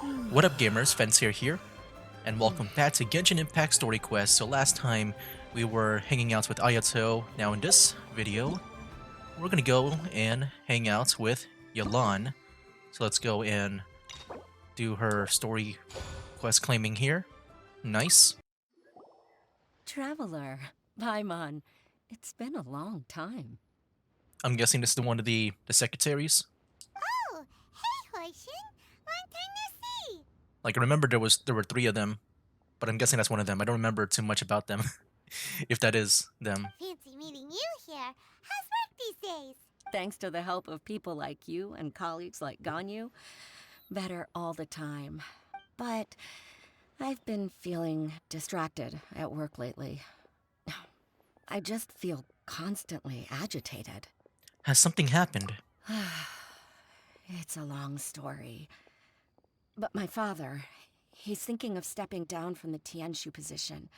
What up gamers, Fence here, and welcome back to Genshin Impact Story Quest. So last time we were hanging out with Ayato. Now in this video, we're gonna go and hang out with Yelan. So let's go and do her story quest claiming here. Nice. Traveler, Paimon, it's been a long time. I'm guessing this is the one of the secretaries. Oh, hey, Hoishin. Long time no see. Like I remember there were three of them, but I'm guessing that's one of them. I don't remember too much about them, if that is them. Fancy meeting you here. How's work these days? Thanks to the help of people like you and colleagues like Ganyu, better all the time. But I've been feeling distracted at work lately. I just feel constantly agitated. Has something happened? It's a long story. But my father, he's thinking of stepping down from the Tianshu position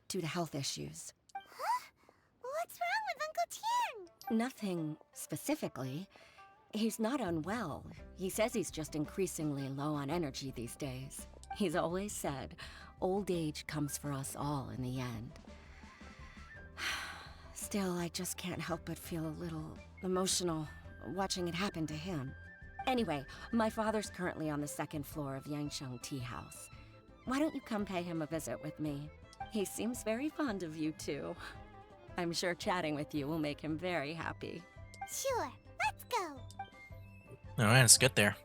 due to health issues. Huh? What's wrong with Uncle Tian? Nothing specifically. He's not unwell. He says he's just increasingly low on energy these days. He's always said, old age comes for us all in the end. Still, I just can't help but feel a little emotional watching it happen to him. Anyway, my father's currently on the second floor of Yangsheng Tea House. Why don't you come pay him a visit with me? He seems very fond of you, too. I'm sure chatting with you will make him very happy. Sure, let's go. Alright, let's get there.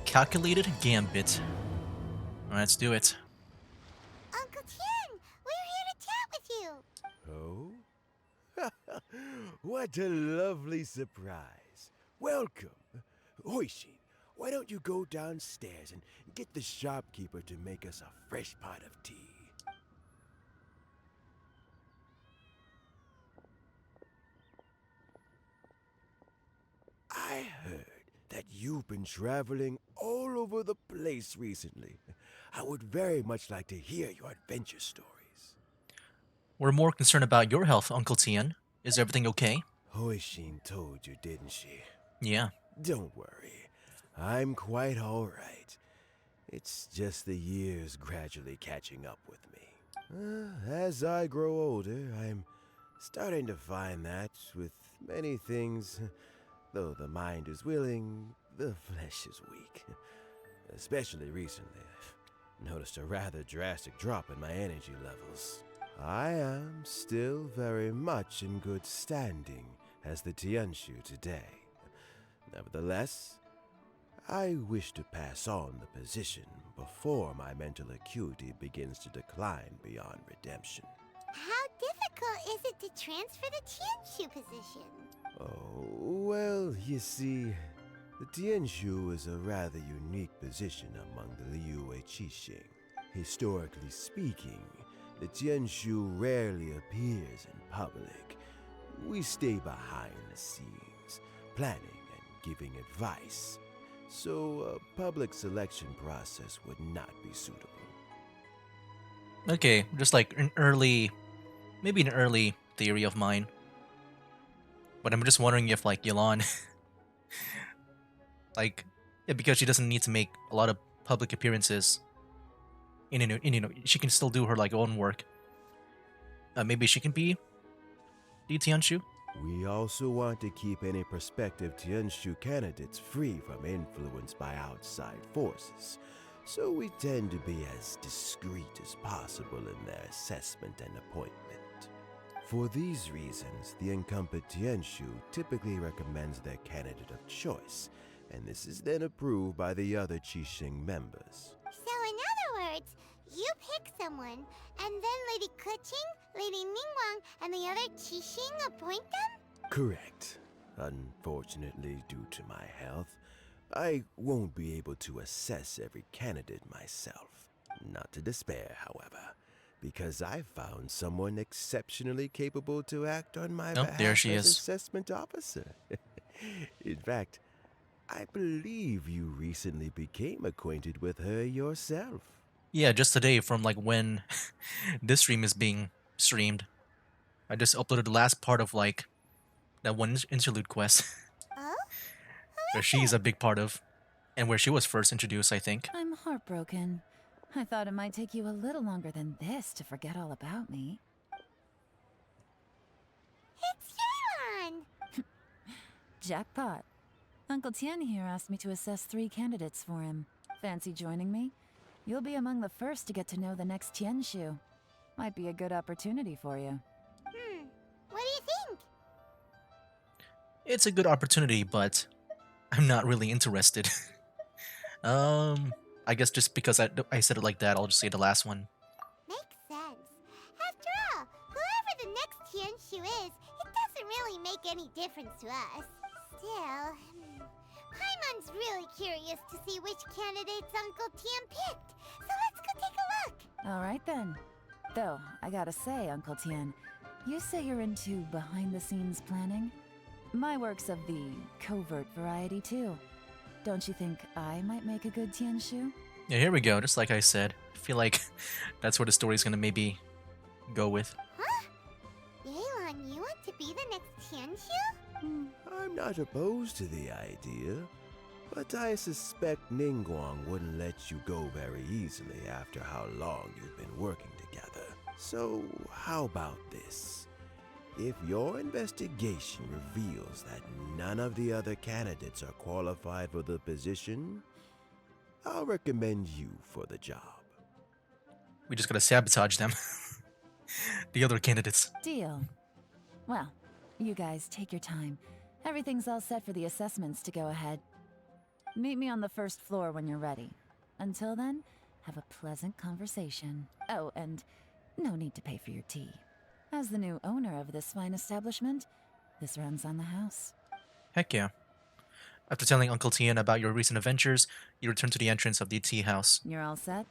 Calculated Gambit. Alright, let's do it. Uncle Tian, we're here to chat with you. Oh? What a lovely surprise. Welcome. Hoishin, why don't you go downstairs and get the shopkeeper to make us a fresh pot of tea? I heard that you've been traveling all over the place recently. I would very much like to hear your adventure stories. We're more concerned about your health, Uncle Tian. Is everything okay? Hoishin told you, didn't she? Yeah. Don't worry. I'm quite alright. It's just the years gradually catching up with me. As I grow older, I'm starting to find that with many things, though the mind is willing, the flesh is weak. Especially recently, I've noticed a rather drastic drop in my energy levels. I am still very much in good standing as the Tianshu today. Nevertheless, I wish to pass on the position before my mental acuity begins to decline beyond redemption. How difficult is it to transfer the Tianshu position? Oh, well, you see, the Tianshu is a rather unique position among the Liyue Qixing. Historically speaking, the Tianshu rarely appears in public. We stay behind the scenes, planning and giving advice, so a public selection process would not be suitable. Okay, just like maybe an early theory of mine. But I'm just wondering if like Yelan, like, yeah, because she doesn't need to make a lot of public appearances. She can still do her like own work. Maybe she can be the Tianshu. We also want to keep any prospective Tianshu candidates free from influence by outside forces, so we tend to be as discreet as possible in their assessment and appointment. For these reasons, the incumbent Tianshu typically recommends their candidate of choice, and this is then approved by the other Qixing members. So in other words, you pick someone, and then Lady Keqing, Lady Ningguang, and the other Qixing appoint them? Correct. Unfortunately, due to my health, I won't be able to assess every candidate myself. Not to despair, however, because I found someone exceptionally capable to act on my Oh, behalf there she as is. assessment officer. In fact, I believe you recently became acquainted with her yourself. Yeah, just today from like when this stream is being streamed. I just uploaded the last part of like that one interlude quest Oh? that she's a big part of. and where she was first introduced, I think. I'm heartbroken. I thought it might take you a little longer than this to forget all about me. It's Yelan! Jackpot. Uncle Tien here asked me to assess 3 candidates for him. Fancy joining me? You'll be among the first to get to know the next Tianshu. Might be a good opportunity for you. What do you think? It's a good opportunity, but I'm not really interested. I guess just because I said it like that, I'll just say the last one. Makes sense. After all, whoever the next Tianshu is, it doesn't really make any difference to us. Still, Paimon's really curious to see which candidates Uncle Tian picked, so let's go take a look. Alright then. Though, I gotta say, Uncle Tien, you say you're into behind-the-scenes planning? My work's of the covert variety too. Don't you think I might make a good Tianshu? Yeah, here we go. Just like I said, I feel like that's where the story's gonna maybe go with. Huh? Yelan, you want to be the next Tianshu? I'm not opposed to the idea, but I suspect Ningguang wouldn't let you go very easily after how long you've been working together. So, how about this? If your investigation reveals that none of the other candidates are qualified for the position, I'll recommend you for the job. We just gotta sabotage them. The other candidates. Deal. Well, you guys take your time. Everything's all set for the assessments to go ahead. Meet me on the first floor when you're ready. Until then, have a pleasant conversation. Oh, and no need to pay for your tea. As the new owner of this fine establishment, this runs on the house. Heck yeah. After telling Uncle Tien about your recent adventures, you return to the entrance of the tea house. You're all set?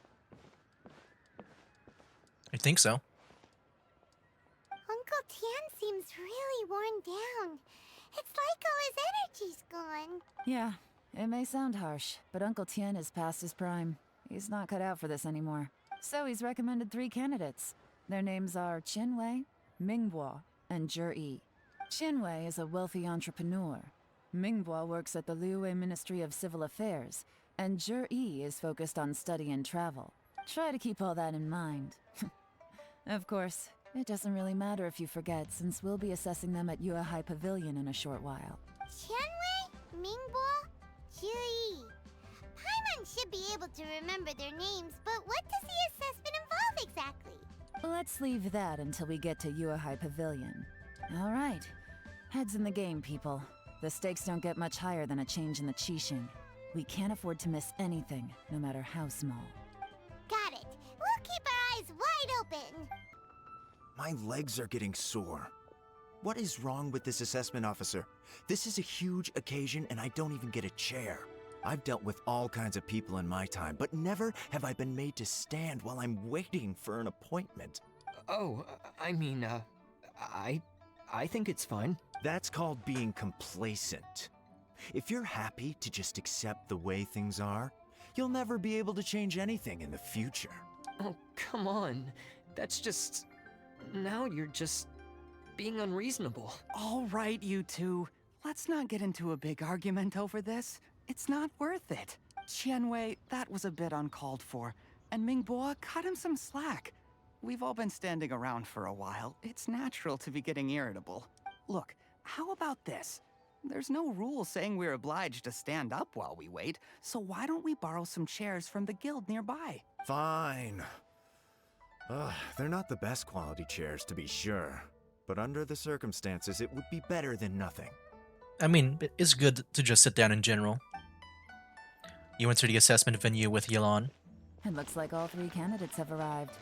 I think so. Uncle Tian seems really worn down. It's like all his energy's gone. Yeah, it may sound harsh, but Uncle Tien is past his prime. He's not cut out for this anymore. So he's recommended 3 candidates. Their names are Qinwei, Mingbo, and Zhi. Qinwei is a wealthy entrepreneur. Mingbo works at the Liyue Ministry of Civil Affairs, and Zhi is focused on study and travel. Try to keep all that in mind. Of course, it doesn't really matter if you forget, since we'll be assessing them at Yuehai Pavilion in a short while. Qianwei, Mingbo, Zhi. Paimon should be able to remember their names, but what does the assessment involve exactly? Let's leave that until we get to Yuehai Pavilion. All right. Heads in the game, people. The stakes don't get much higher than a change in the Qixing. We can't afford to miss anything, no matter how small. Got it. We'll keep our eyes wide open. My legs are getting sore. What is wrong with this assessment officer? This is a huge occasion and I don't even get a chair. I've dealt with all kinds of people in my time, but never have I been made to stand while I'm waiting for an appointment. Oh, I mean, I think it's fine. That's called being complacent. If you're happy to just accept the way things are, you'll never be able to change anything in the future. Oh, come on. That's just... Now you're just being unreasonable. All right, you two. Let's not get into a big argument over this. It's not worth it. Qianwei, that was a bit uncalled for. And Mingbo, cut him some slack. We've all been standing around for a while. It's natural to be getting irritable. Look, how about this? There's no rule saying we're obliged to stand up while we wait, so why don't we borrow some chairs from the guild nearby? Fine. They're not the best quality chairs, to be sure. But under the circumstances, it would be better than nothing. I mean, it's good to just sit down in general. You enter the assessment venue with Yelan. It looks like all 3 candidates have arrived.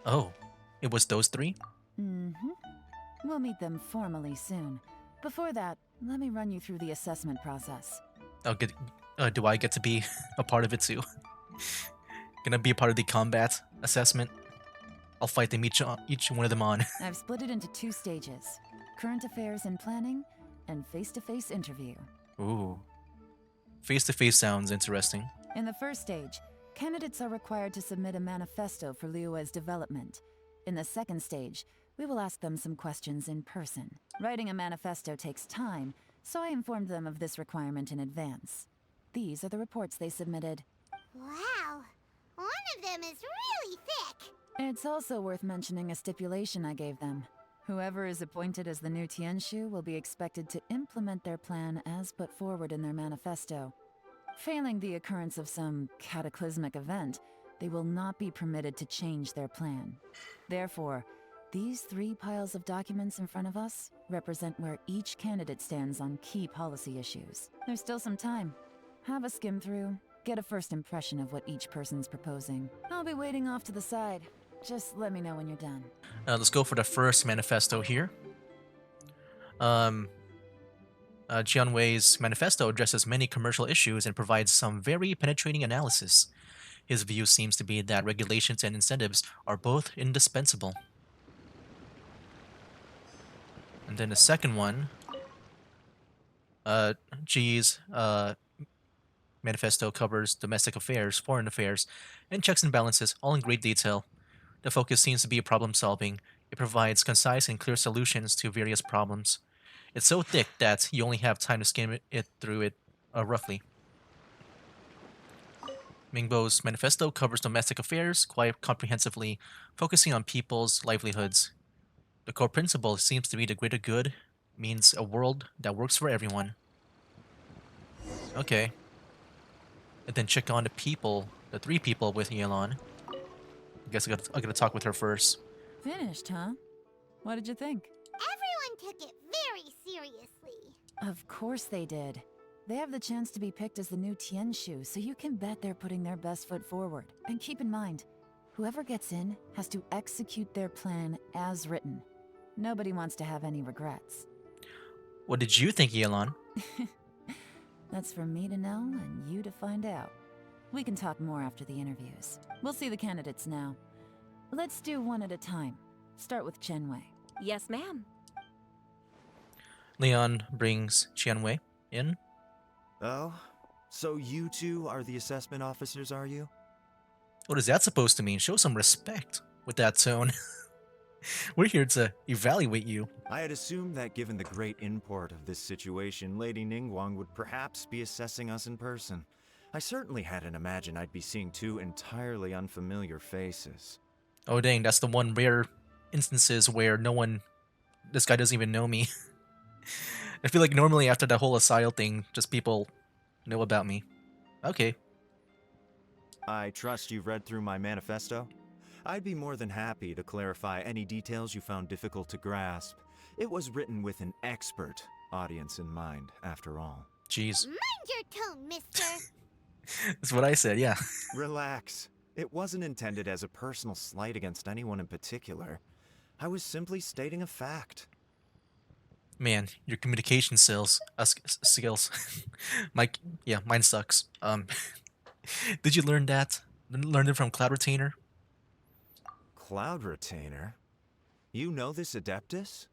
Oh, it was those 3? Mm-hmm. We'll meet them formally soon. Before that, let me run you through the assessment process. Oh, do I get to be a part of it too? Gonna be a part of the combat assessment? I'll fight them each one of them on. I've split it into 2 stages. Current affairs and planning, and face-to-face interview. Ooh. Face-to-face sounds interesting. In the first stage, candidates are required to submit a manifesto for Liyue's development. In the second stage, we will ask them some questions in person. Writing a manifesto takes time, so I informed them of this requirement in advance. These are the reports they submitted. Wow. One of them is really thick. It's also worth mentioning a stipulation I gave them. Whoever is appointed as the new Tianshu will be expected to implement their plan as put forward in their manifesto. Failing the occurrence of some cataclysmic event, they will not be permitted to change their plan. Therefore, these 3 piles of documents in front of us represent where each candidate stands on key policy issues. There's still some time. Have a skim through, get a first impression of what each person's proposing. I'll be waiting off to the side. Just let me know when you're done. Let's go for the first manifesto here. Jianwei's manifesto addresses many commercial issues and provides some very penetrating analysis. His view seems to be that regulations and incentives are both indispensable. And then the second one, G's manifesto covers domestic affairs, foreign affairs, and checks and balances, all in great detail. The focus seems to be problem solving. It provides concise and clear solutions to various problems. It's so thick that you only have time to skim it through it roughly. Mingbo's manifesto covers domestic affairs quite comprehensively, focusing on people's livelihoods. The core principle seems to be the greater good means a world that works for everyone. Okay. And then check on the people, the 3 people with Yelan. I guess I gotta talk with her first. Finished, huh? What did you think? Everyone took it very seriously. Of course they did. They have the chance to be picked as the new Tianshu, so you can bet they're putting their best foot forward. And keep in mind, whoever gets in has to execute their plan as written. Nobody wants to have any regrets. What did you think, Yelan? That's for me to know and you to find out. We can talk more after the interviews. We'll see the candidates now. Let's do one at a time. Start with Chenwei. Yes, ma'am. Leon brings Tianwei in. Oh? So you 2 are the assessment officers, are you? What is that supposed to mean? Show some respect with that tone. We're here to evaluate you. I had assumed that given the great import of this situation, Lady Ningguang would perhaps be assessing us in person. I certainly hadn't imagined I'd be seeing 2 entirely unfamiliar faces. Oh dang, that's the one rare instances where this guy doesn't even know me. I feel like normally after the whole Asile thing, just people know about me. Okay. I trust you've read through my manifesto? I'd be more than happy to clarify any details you found difficult to grasp. It was written with an expert audience in mind, after all. Jeez. Mind your tone, mister. That's what I said, yeah. Relax. It wasn't intended as a personal slight against anyone in particular. I was simply stating a fact. Man, your communication skills, mine sucks. Did you learn that? Learn it from Cloud Retainer? Cloud Retainer? You know this Adeptus?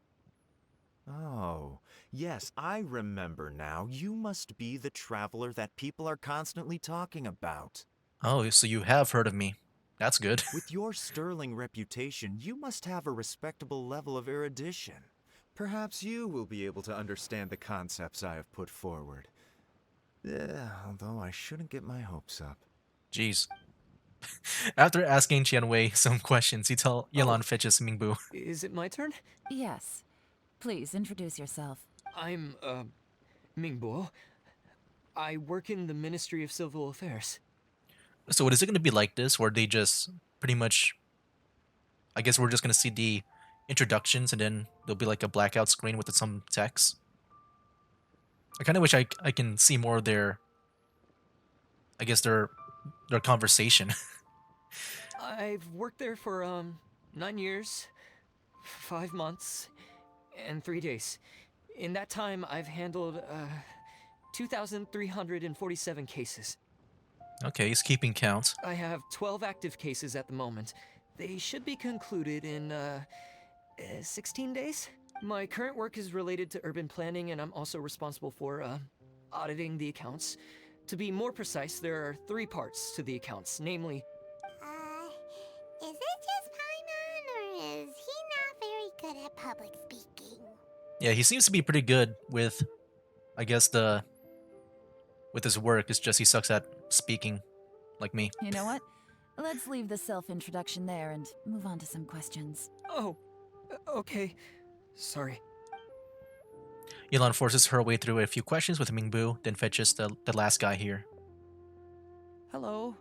Oh, yes, I remember now. You must be the traveler that people are constantly talking about. Oh, so you have heard of me. That's good. With your sterling reputation, you must have a respectable level of erudition. Perhaps you will be able to understand the concepts I have put forward. Although I shouldn't get my hopes up. Jeez. After asking Tianwei some questions, you tell Yelan fetches Mingbu. Is it my turn? Yes. Please introduce yourself. I'm, Mingbo. I work in the Ministry of Civil Affairs. So what is it going to be like this, where they just pretty much... I guess we're just going to see the introductions and then there'll be like a blackout screen with some text? I kind of wish I can see more of their... I guess their conversation. I've worked there for, 9 years, 5 months, and 3 days. In that time, I've handled, 2,347 cases. Okay, he's keeping count. I have 12 active cases at the moment. They should be concluded in, 16 days? My current work is related to urban planning, and I'm also responsible for, auditing the accounts. To be more precise, there are 3 parts to the accounts, namely... Is it just Paimon, or is he not very good at public speaking? Yeah, he seems to be pretty good with, I guess, with with his work. It's just he sucks at speaking, like me. You know what? Let's leave the self-introduction there and move on to some questions. Oh, okay. Sorry. Yelan forces her way through a few questions with Mingbu, then fetches the last guy here. Hello.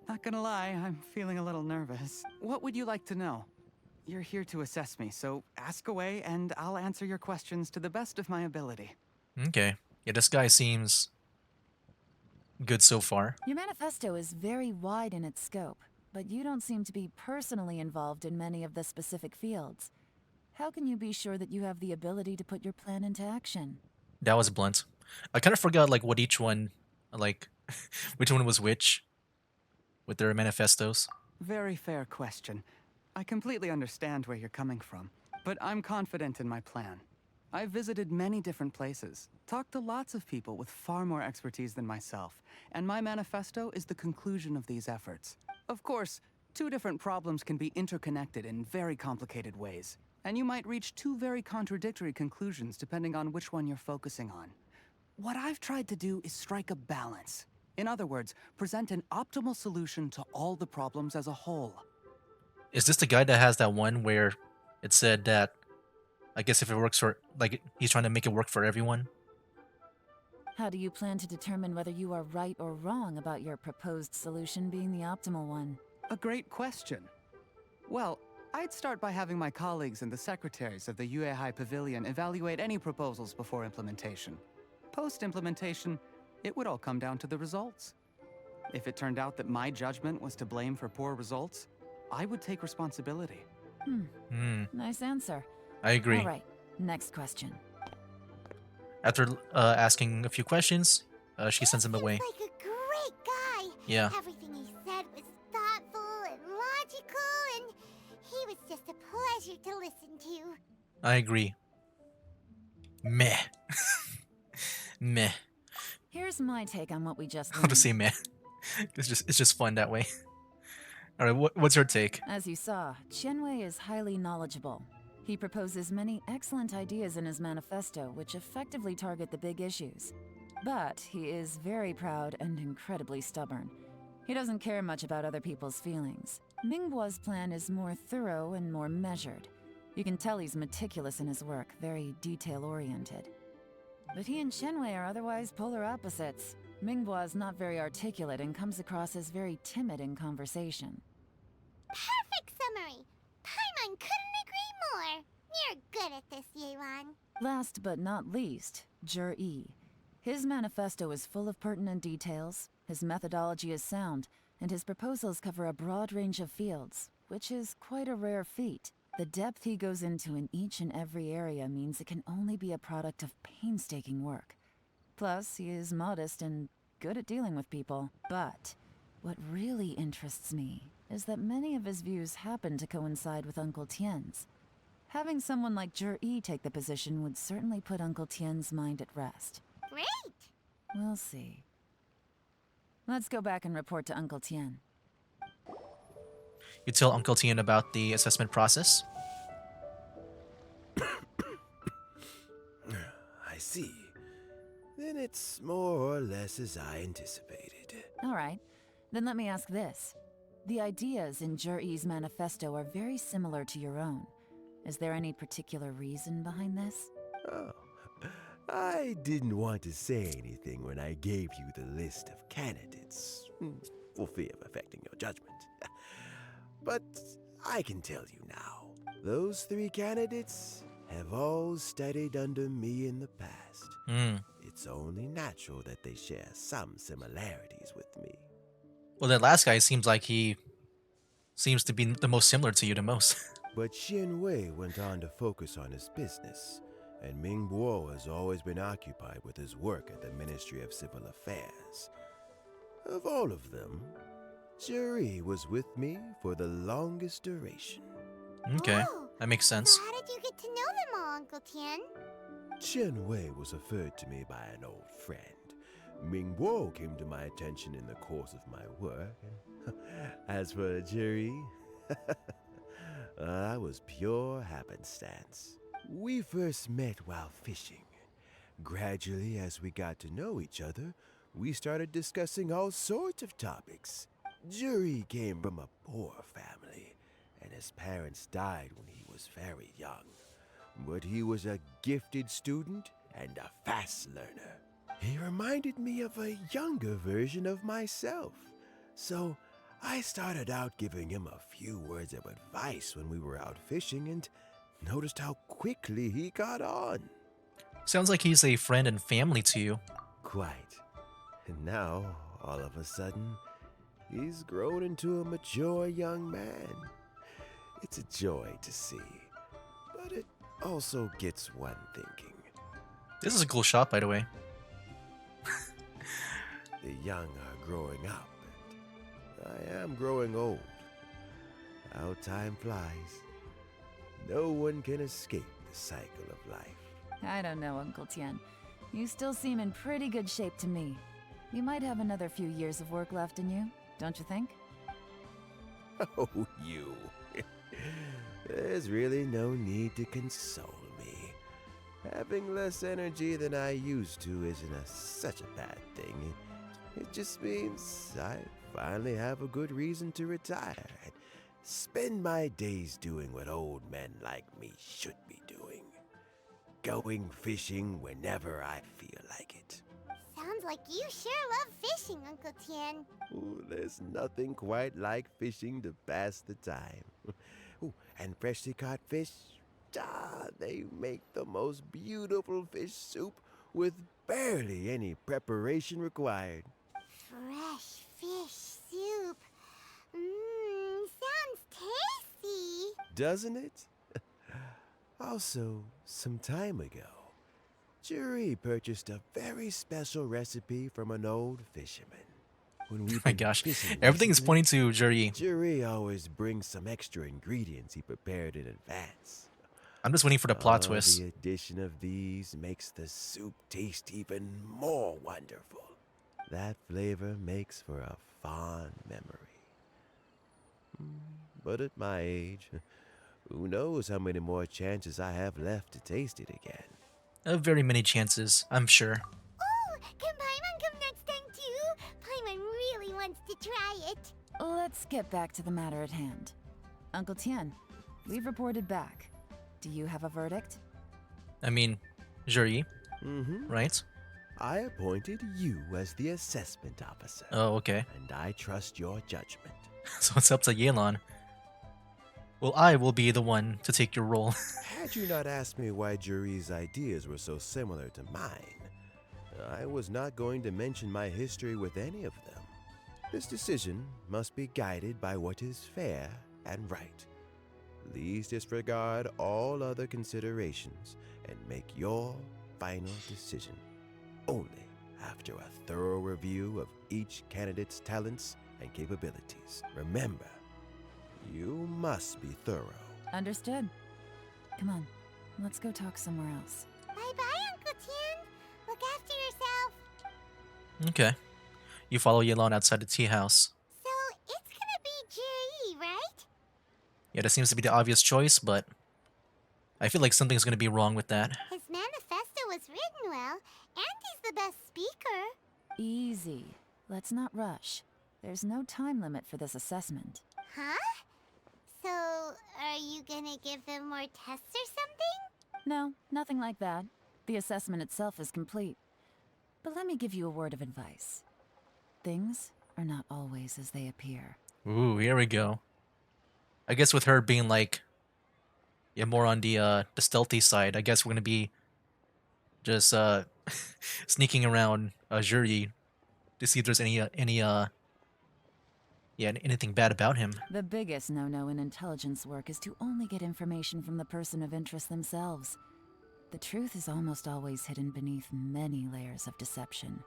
Not gonna lie, I'm feeling a little nervous. What would you like to know? You're here to assess me, so ask away and I'll answer your questions to the best of my ability. Okay. Yeah, this guy seems good so far. Your manifesto is very wide in its scope, but you don't seem to be personally involved in many of the specific fields. How can you be sure that you have the ability to put your plan into action? That was blunt. I kind of forgot like what each one, like, which one was which, with their manifestos. Very fair question. I completely understand where you're coming from, but I'm confident in my plan. I've visited many different places, talked to lots of people with far more expertise than myself, and my manifesto is the conclusion of these efforts. Of course, two different problems can be interconnected in very complicated ways, and you might reach two very contradictory conclusions depending on which one you're focusing on. What I've tried to do is strike a balance. In other words, present an optimal solution to all the problems as a whole. Is this the guy that has that one where it said that, I guess if it works for, like, he's trying to make it work for everyone? How do you plan to determine whether you are right or wrong about your proposed solution being the optimal one? A great question. Well, I'd start by having my colleagues and the secretaries of the Yuehai Pavilion evaluate any proposals before implementation. Post-implementation, it would all come down to the results. If it turned out that my judgment was to blame for poor results, I would take responsibility. Nice answer. I agree. All right, next question. After asking a few questions, she sends him away. He's like a great guy. Yeah. Everything he said was thoughtful and logical, and he was just a pleasure to listen to. I agree. Meh. Meh. Here's my take on what we just I'll learned. just say meh. It's just fun that way. All right, what's your take? As you saw, Qianwei is highly knowledgeable. He proposes many excellent ideas in his manifesto which effectively target the big issues. But he is very proud and incredibly stubborn. He doesn't care much about other people's feelings. Mingbo's plan is more thorough and more measured. You can tell he's meticulous in his work, very detail-oriented. But he and Qianwei are otherwise polar opposites. Mingbo is not very articulate and comes across as very timid in conversation. Perfect summary. Paimon couldn't agree more. You're good at this, Yelan. Last but not least, Jur-E. His manifesto is full of pertinent details, his methodology is sound, and his proposals cover a broad range of fields, which is quite a rare feat. The depth he goes into in each and every area means it can only be a product of painstaking work. Plus, he is modest and good at dealing with people. But what really interests me is that many of his views happen to coincide with Uncle Tien's. Having someone like Jur-E take the position would certainly put Uncle Tien's mind at rest. Great. We'll see. Let's go back and report to Uncle Tien. You tell Uncle Tien about the assessment process? I see. Then it's more or less as I anticipated. All right, then let me ask this. The ideas in Jur-E's manifesto are very similar to your own. Is there any particular reason behind this? Oh, I didn't want to say anything when I gave you the list of candidates, for fear of affecting your judgment. But I can tell you now, those 3 candidates have all studied under me in the past. It's only natural that they share some similarities with me. Well, that last guy seems like he seems to be the most similar to you the most. But Xin Wei went on to focus on his business, and Ming Bo has always been occupied with his work at the Ministry of Civil Affairs. Of all of them, Juri was with me for the longest duration. Okay, Oh, that makes sense. So how did you get to know them all, Uncle Tien? Chen Wei was referred to me by an old friend. Ming Bo came to my attention in the course of my work. And as for Juri, that was pure happenstance. We first met while fishing. Gradually, as we got to know each other, we started discussing all sorts of topics. Juri came from a poor family, and his parents died when he was very young. But he was a gifted student and a fast learner. He reminded me of a younger version of myself. So I started out giving him a few words of advice when we were out fishing and noticed how quickly he got on. Sounds like he's a friend and family to you. Quite. And now, all of a sudden, he's grown into a mature young man. It's a joy to see, but it also gets one thinking. This is a cool shot, by the way. The young are growing up, and I am growing old. How time flies. No one can escape the cycle of life. I don't know, Uncle Tian. You still seem in pretty good shape to me. You might have another few years of work left in you, don't you think? Oh, you. There's really no need to console me. Having less energy than I used to isn't such a bad thing. It just means I finally have a good reason to retire and spend my days doing what old men like me should be doing. Going fishing whenever I feel like it. Sounds like you sure love fishing, Uncle Tian. Ooh, there's nothing quite like fishing to pass the time. Ooh, and freshly caught fish, they make the most beautiful fish soup with barely any preparation required. Fresh fish soup. Sounds tasty. Doesn't it? Also, some time ago, Juri purchased a very special recipe from an old fisherman. When we Oh my gosh, everything is pointing to Juri. Juri always brings some extra ingredients he prepared in advance. I'm just waiting for the plot twist. The addition of these makes the soup taste even more wonderful. That flavor makes for a fond memory. But at my age, who knows how many more chances I have left to taste it again. Very many chances, I'm sure. Oh, can Paimon come next time too? Paimon really wants to try it. Let's get back to the matter at hand. Uncle Tian, we've reported back. Do you have a verdict? I mean, Juri, Mm-hmm. right? I appointed you as the assessment officer. Oh, okay. And I trust your judgment. So it's up to Yelan. Well, I will be the one to take your role. Had you not asked me why Juri's ideas were so similar to mine, I was not going to mention my history with any of them. This decision must be guided by what is fair and right. Please disregard all other considerations and make your final decision only after a thorough review of each candidate's talents and capabilities. Remember, you must be thorough. Understood. Come on, let's go talk somewhere else. Bye-bye, Uncle Tian. Look after yourself. Okay. You follow Yelan outside the tea house. So, it's gonna be Juri, right? Yeah, that seems to be the obvious choice, but I feel like something's gonna be wrong with that. His manifesto was written well, and he's the best speaker. Easy. Let's not rush. There's no time limit for this assessment. Huh? So, are you gonna give them more tests or something? No, nothing like that. The assessment itself is complete. But let me give you a word of advice. Things are not always as they appear. Ooh, here we go. I guess with her being like, yeah, more on the stealthy side, I guess we're gonna be just sneaking around Juri to see if there's anything bad about him. The biggest no-no in intelligence work is to only get information from the person of interest themselves. The truth is almost always hidden beneath many layers of deception.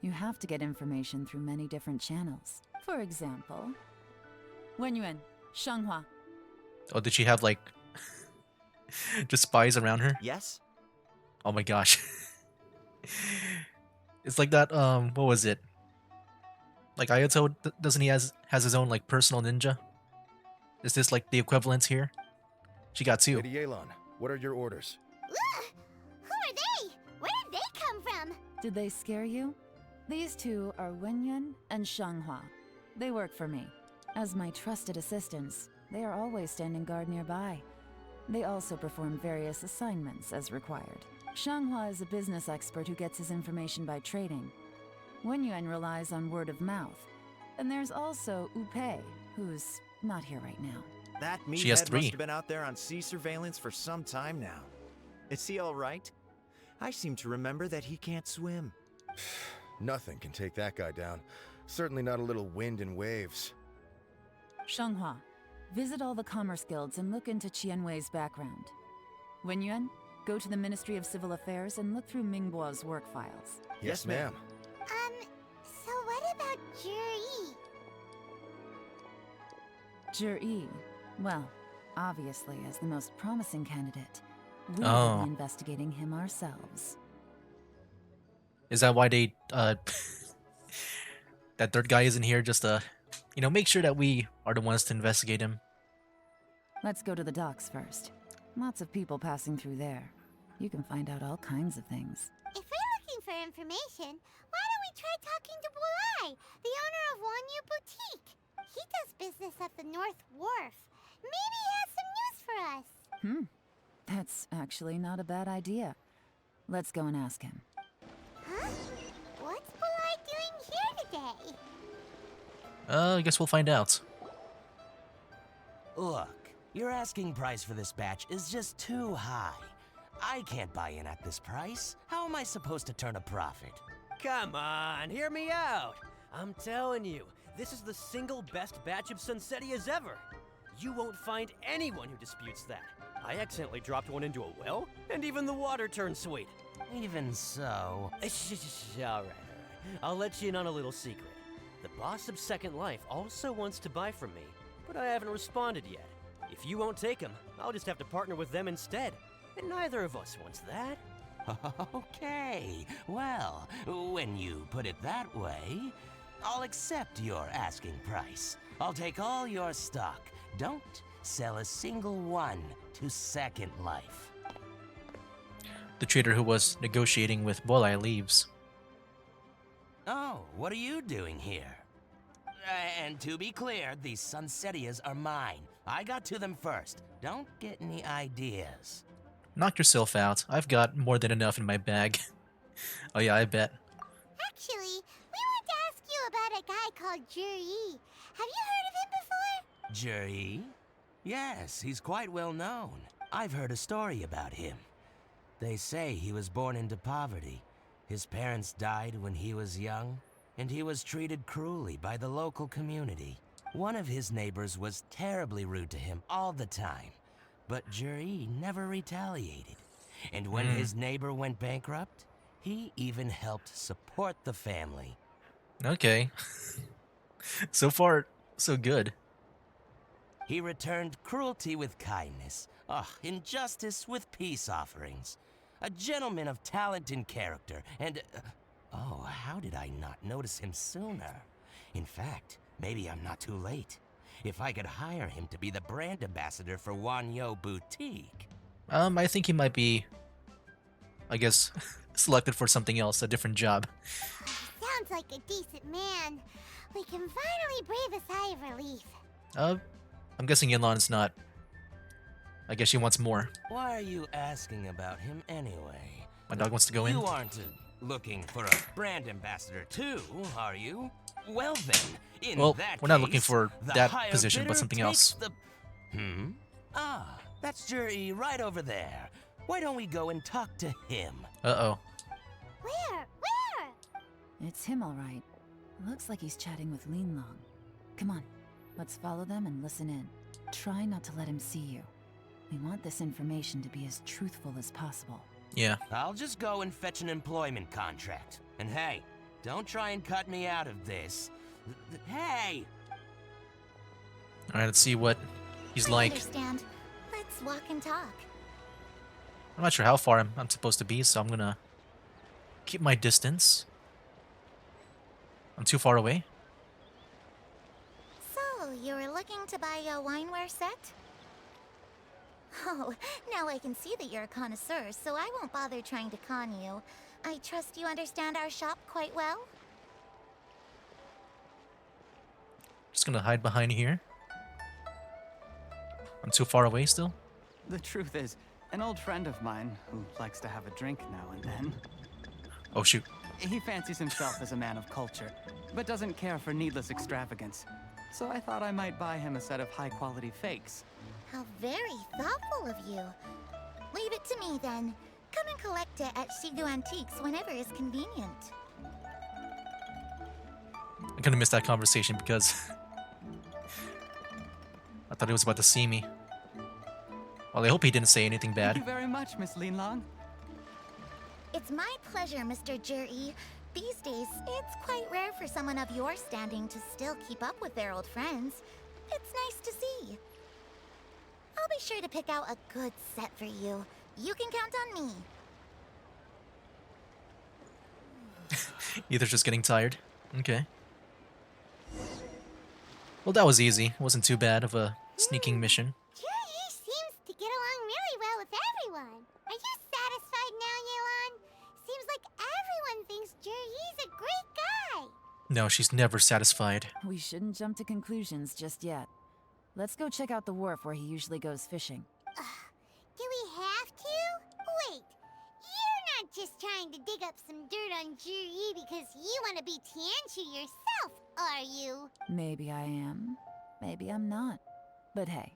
You have to get information through many different channels. For example, Wenyuan, Shanghua. Oh, did she have like just spies around her? Yes? Oh my gosh. It's like that, what was it? Like Ayato, doesn't he has his own like personal ninja? Is this like the equivalent here? She got two. Lady Yelan, what are your orders? Ugh! Who are they? Where did Did they scare you? These two are Wenyuan and Shanghua. They work for me. As my trusted assistants, they are always standing guard nearby. They also perform various assignments as required. Shanghua is a business expert who gets his information by trading. Wenyuan relies on word of mouth. And there's also Upei, who's not here right now. That She has meathead 3. must have been out there on sea surveillance for some time now. Is he all right? I seem to remember that he can't swim. Nothing can take that guy down. Certainly not a little wind and waves. Shanghua, visit all the commerce guilds and look into Qianwei's background. Wenyuan, go to the Ministry of Civil Affairs and look through Mingbo's work files. Yes, ma'am. So what about Juri? Zhi, well, obviously as the most promising candidate, we Oh. will be investigating him ourselves. Is that why they that third guy isn't here just to, make sure that we are the ones to investigate him? Let's go to the docks first. Lots of people passing through there. You can find out all kinds of things. If we're looking for information, why don't we try talking to Bulai, the owner of Wanyu Boutique? He does business at the North Wharf. Maybe he has some news for us. That's actually not a bad idea. Let's go and ask him. Huh? What's Bulai doing here today? I guess we'll find out. Look, your asking price for this batch is just too high. I can't buy in at this price. How am I supposed to turn a profit? Come on, hear me out. I'm telling you, this is the single best batch of Sunsetias ever. You won't find anyone who disputes that. I accidentally dropped one into a well, and even the water turned sweet. Even so... All right. I'll let you in on a little secret. The boss of Second Life also wants to buy from me, but I haven't responded yet. If you won't take him, I'll just have to partner with them instead. And neither of us wants that. Okay, well, when you put it that way, I'll accept your asking price. I'll take all your stock. Don't sell a single one to Second Life. The trader who was negotiating with Bolai leaves. Oh, what are you doing here? And to be clear, these Sunsetias are mine. I got to them first. Don't get any ideas. Knock yourself out. I've got more than enough in my bag. Oh yeah, I bet. Actually, we want to ask you about a guy called Juri. Have you heard of him before? Juri? Yes, he's quite well known. I've heard a story about him. They say he was born into poverty. His parents died when he was young, and he was treated cruelly by the local community. One of his neighbors was terribly rude to him all the time, but Juri never retaliated. And when his neighbor went bankrupt, he even helped support the family. Okay. So far, so good. He returned cruelty with kindness, injustice with peace offerings. A gentleman of talent and character, and... oh, how did I not notice him sooner? In fact, maybe I'm not too late. If I could hire him to be the brand ambassador for Wanyo Boutique. I think he might be, I guess, selected for something else, a different job. Sounds like a decent man. We can finally breathe a sigh of relief. I'm guessing Yelan's not. I guess she wants more. Why are you asking about him anyway? My dog wants to go in. You aren't looking for a brand ambassador too, are you? Well then, in Well, that we're not case, looking for the that higher position, but bidder something takes else. Ah, that's Juri right over there. Why don't we go and talk to him? Uh-oh. Where? It's him, all right. Looks like he's chatting with Lin Long. Come on, let's follow them and listen in. Try not to let him see you. We want this information to be as truthful as possible. Yeah. I'll just go and fetch an employment contract. And hey, don't try and cut me out of this. Hey! Alright, let's see what he's I like. understand. Let's walk and talk. I'm not sure how far I'm supposed to be, so I'm gonna keep my distance. I'm too far away. So, you were looking to buy a wineware set? Oh, now I can see that you're a connoisseur, so I won't bother trying to con you. I trust you understand our shop quite well? Just gonna hide behind here. I'm too far away still. The truth is, an old friend of mine who likes to have a drink now and then. Oh shoot. He fancies himself as a man of culture, but doesn't care for needless extravagance. So I thought I might buy him a set of high-quality fakes. How very thoughtful of you. Leave it to me then. Come and collect it at Shigu Antiques whenever is convenient. I kinda missed that conversation because I thought he was about to see me. Well, I hope he didn't say anything Thank you bad. very much, Miss Linlong. It's my pleasure, Mr. Juri. These days, it's quite rare for someone of your standing to still keep up with their old friends. It's nice to see. I'll be sure to pick out a good set for you. You can count on me. Either just getting tired. Okay. Well, that was easy. It wasn't too bad of a sneaking mission. Juri seems to get along really well with everyone. Are you satisfied now, Yelan? Seems like everyone thinks Juri's a great guy. No, she's never satisfied. We shouldn't jump to conclusions just yet. Let's go check out the wharf where he usually goes fishing. Do we have to? Wait, you're not just trying to dig up some dirt on Juri because you want to be Tianshu yourself, are you? Maybe I am. Maybe I'm not. But hey,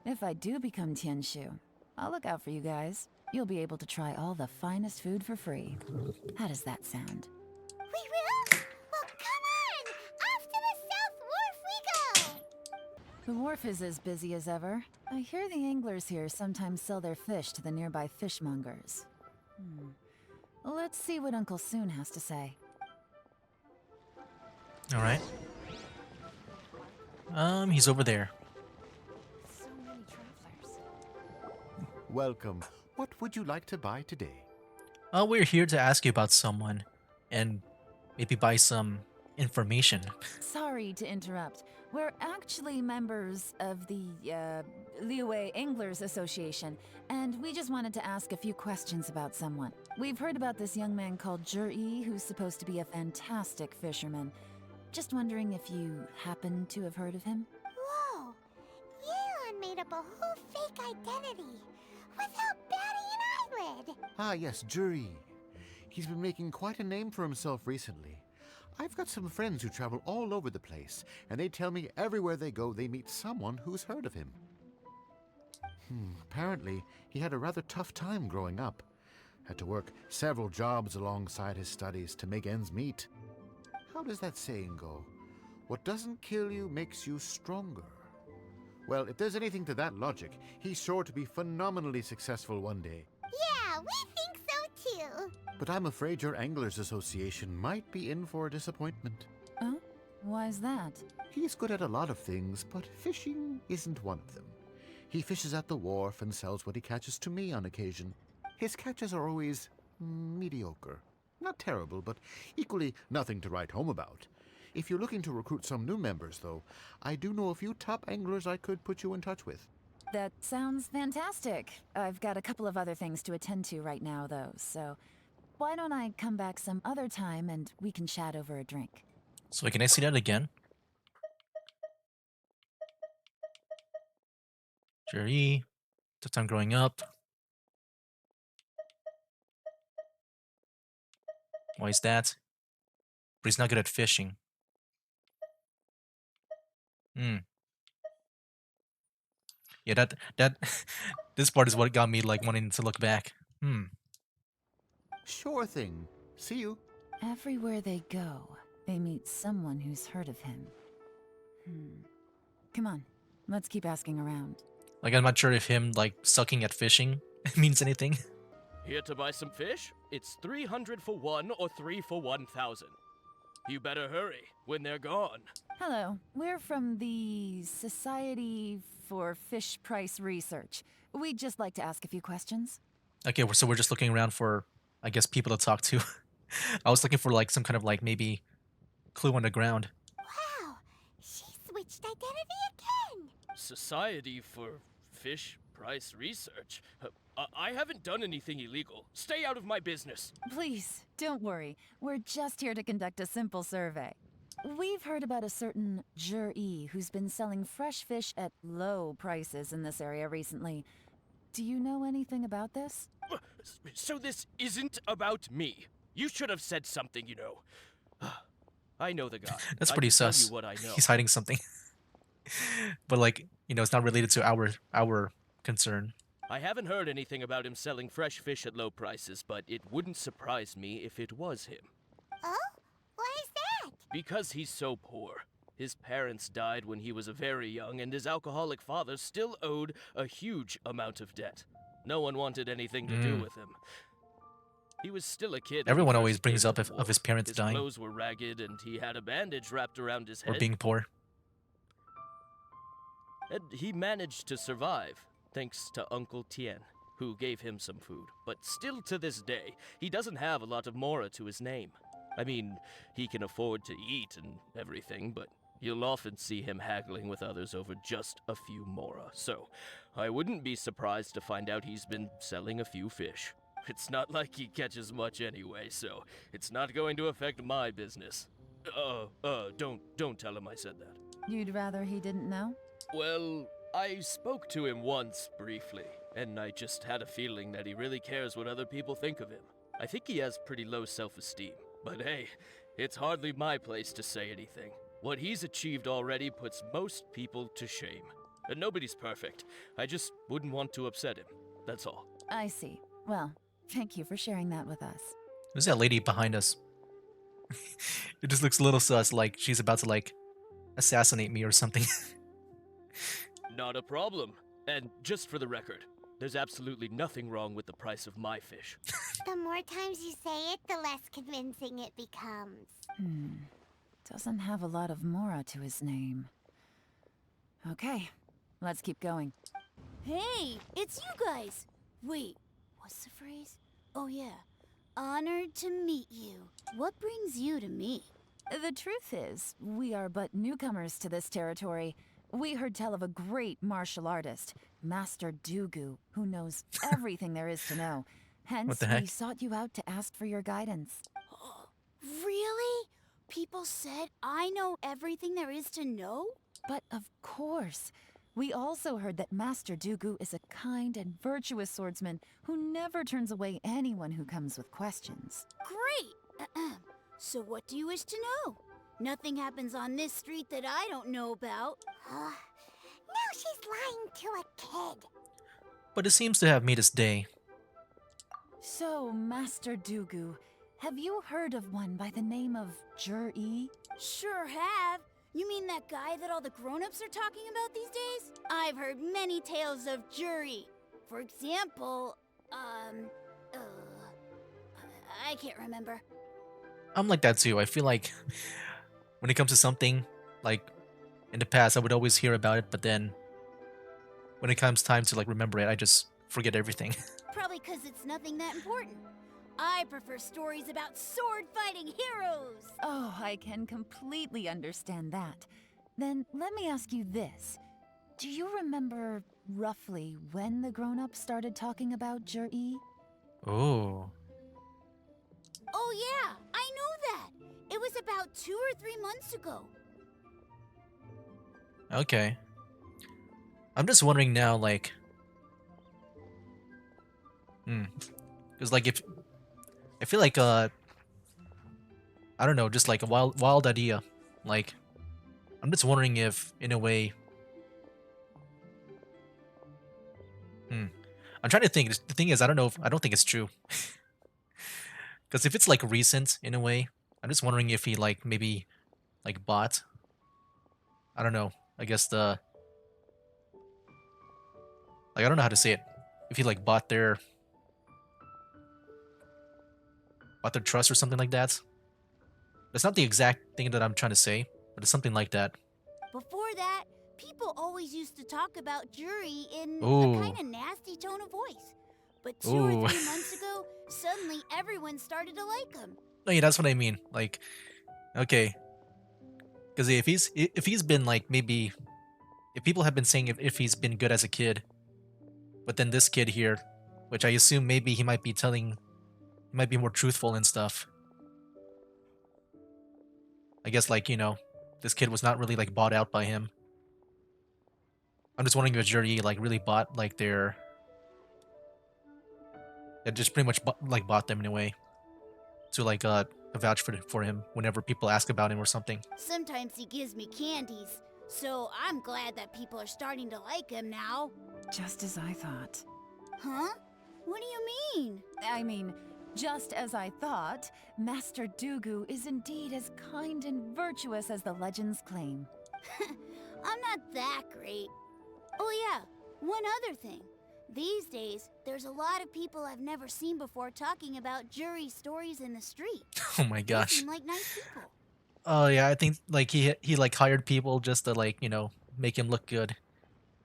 if I do become Tianshu, I'll look out for you guys. You'll be able to try all the finest food for free. How does that sound? We will? Well, come on! Off to the South Wharf we go! The wharf is as busy as ever. I hear the anglers here sometimes sell their fish to the nearby fishmongers. Let's see what Uncle Soon has to say. Alright. He's over there. So many travelers. Welcome. What would you like to buy today? We're here to ask you about someone and maybe buy some information. Sorry to interrupt. We're actually members of the, Liyue Anglers Association, and we just wanted to ask a few questions about someone. We've heard about this young man called Juri, who's supposed to be a fantastic fisherman. Just wondering if you happen to have heard of him? Whoa! Yelan made up a whole fake identity without batting an eyelid! Ah, yes, Juri. He's been making quite a name for himself recently. I've got some friends who travel all over the place, and they tell me everywhere they go they meet someone who's heard of him. Apparently, he had a rather tough time growing up. Had to work several jobs alongside his studies to make ends meet. How does that saying go? What doesn't kill you makes you stronger. Well, if there's anything to that logic, he's sure to be phenomenally successful one day. Yeah, we think so too! But I'm afraid your Anglers Association might be in for a disappointment. Oh? Why's that? He's good at a lot of things, but fishing isn't one of them. He fishes at the wharf and sells what he catches to me on occasion. His catches are always mediocre. Not terrible, but equally nothing to write home about. If you're looking to recruit some new members, though, I do know a few top anglers I could put you in touch with. That sounds fantastic. I've got a couple of other things to attend to right now, though, so why don't I come back some other time and we can chat over a drink? So can I see that again? Jerry, tough time growing up. Why is that? But he's not good at fishing. Yeah, that this part is what got me like wanting to look back. Sure thing. See you. Everywhere they go, they meet someone who's heard of him. Come on, let's keep asking around. Like I'm not sure if him like sucking at fishing means anything. Here to buy some fish? It's 300 for one or 3 for 1,000. You better hurry when they're gone. Hello, we're from the Society for Fish Price Research. We'd just like to ask a few questions. Okay, so we're just looking around for, I guess, people to talk to. I was looking for like some kind of like maybe clue on the ground. Wow! She switched identity again! Society for Fish price research. I haven't done anything illegal. Stay out of my business. Please, don't worry. We're just here to conduct a simple survey. We've heard about a certain Jur-E who's been selling fresh fish at low prices in this area recently. Do you know anything about this? So this isn't about me. You should have said something, you know. I know the guy. That's I pretty can tell sus. you what I know. He's hiding something. But like, it's not related to our concern. I haven't heard anything about him selling fresh fish at low prices, but it wouldn't surprise me if it was him. Oh? Why is that? Because he's so poor. His parents died when he was very young, and his alcoholic father still owed a huge amount of debt. No one wanted anything to do with him. He was still a kid. Everyone always brings up of his parents dying. His clothes were ragged, and he had a bandage wrapped around his head. Or being poor. And he managed to survive, thanks to Uncle Tien, who gave him some food. But still to this day, he doesn't have a lot of mora to his name. I mean, he can afford to eat and everything, but you'll often see him haggling with others over just a few mora. So, I wouldn't be surprised to find out he's been selling a few fish. It's not like he catches much anyway, so it's not going to affect my business. Don't tell him I said that. You'd rather he didn't know? Well, I spoke to him once, briefly, and I just had a feeling that he really cares what other people think of him. I think he has pretty low self-esteem, but hey, it's hardly my place to say anything. What he's achieved already puts most people to shame. And nobody's perfect. I just wouldn't want to upset him, that's all. I see. Well, thank you for sharing that with us. Who's that lady behind us? It just looks a little sus, like she's about to like assassinate me or something. Not a problem. And just for the record, there's absolutely nothing wrong with the price of my fish. The more times you say it, the less convincing it becomes. Doesn't have a lot of mora to his name. Okay, let's keep going. Hey, it's you guys! Wait, what's the phrase? Oh yeah, honored to meet you. What brings you to me? The truth is, we are but newcomers to this territory. We heard tell of a great martial artist, Master Dugu, who knows everything there is to know. Hence, the heck? we sought you out to ask for your guidance. Really? People said I know everything there is to know? But of course, we also heard that Master Dugu is a kind and virtuous swordsman who never turns away anyone who comes with questions. Great! So what do you wish to know? Nothing happens on this street that I don't know about. Now she's lying to a kid. But it seems to have made his day. So, Master Dugu, have you heard of one by the name of Jur-E? Sure have. You mean that guy that all the grown-ups are talking about these days? I've heard many tales of Juri. For example, I can't remember. I'm like that too. I feel like when it comes to something, like in the past, I would always hear about it, but then when it comes time to like remember it, I just forget everything. Probably because it's nothing that important. I prefer stories about sword-fighting heroes! Oh, I can completely understand that. Then let me ask you this. Do you remember roughly when the grown-ups started talking about Jur-E? Oh. Oh yeah, I know that! It was about 2 or 3 months ago. Okay. I'm just wondering now, like... Because, like, if... I feel like, I don't know, just like a wild idea. Like, I'm just wondering if, in a way... I'm trying to think. The thing is, I don't think it's true. Because if it's, like, recent, in a way, I'm just wondering if he, like, maybe, like, bought... I don't know. I guess the... Like, I don't know how to say it. If he, like, bought their trust or something like that. That's not the exact thing that I'm trying to say, but it's something like that. Before that, people always used to talk about Juri in Ooh. a kind of nasty tone of voice. But 2 or 3 months ago, suddenly everyone started to like him. No, yeah, that's what I mean. Like, okay. Because if he's been like maybe... If people have been saying if he's been good as a kid, But then this kid here, which I assume maybe he might be telling, might be more truthful and stuff. I guess like, you know, this kid was not really like bought out by him. I'm just wondering if Juri like really bought like their, it just pretty much like bought them in a way to like vouch for him whenever people ask about him or something. Sometimes he gives me candies, so I'm glad that people are starting to like him now. Just as I thought. Huh? What do you mean? I mean, just as I thought, Master Dugu is indeed as kind and virtuous as the legends claim. I'm not that great. Oh yeah, one other thing. These days, there's a lot of people I've never seen before talking about jury stories in the street. Oh my They gosh. seem like nice people. Oh yeah, I think like he like hired people just to like, you know, make him look good.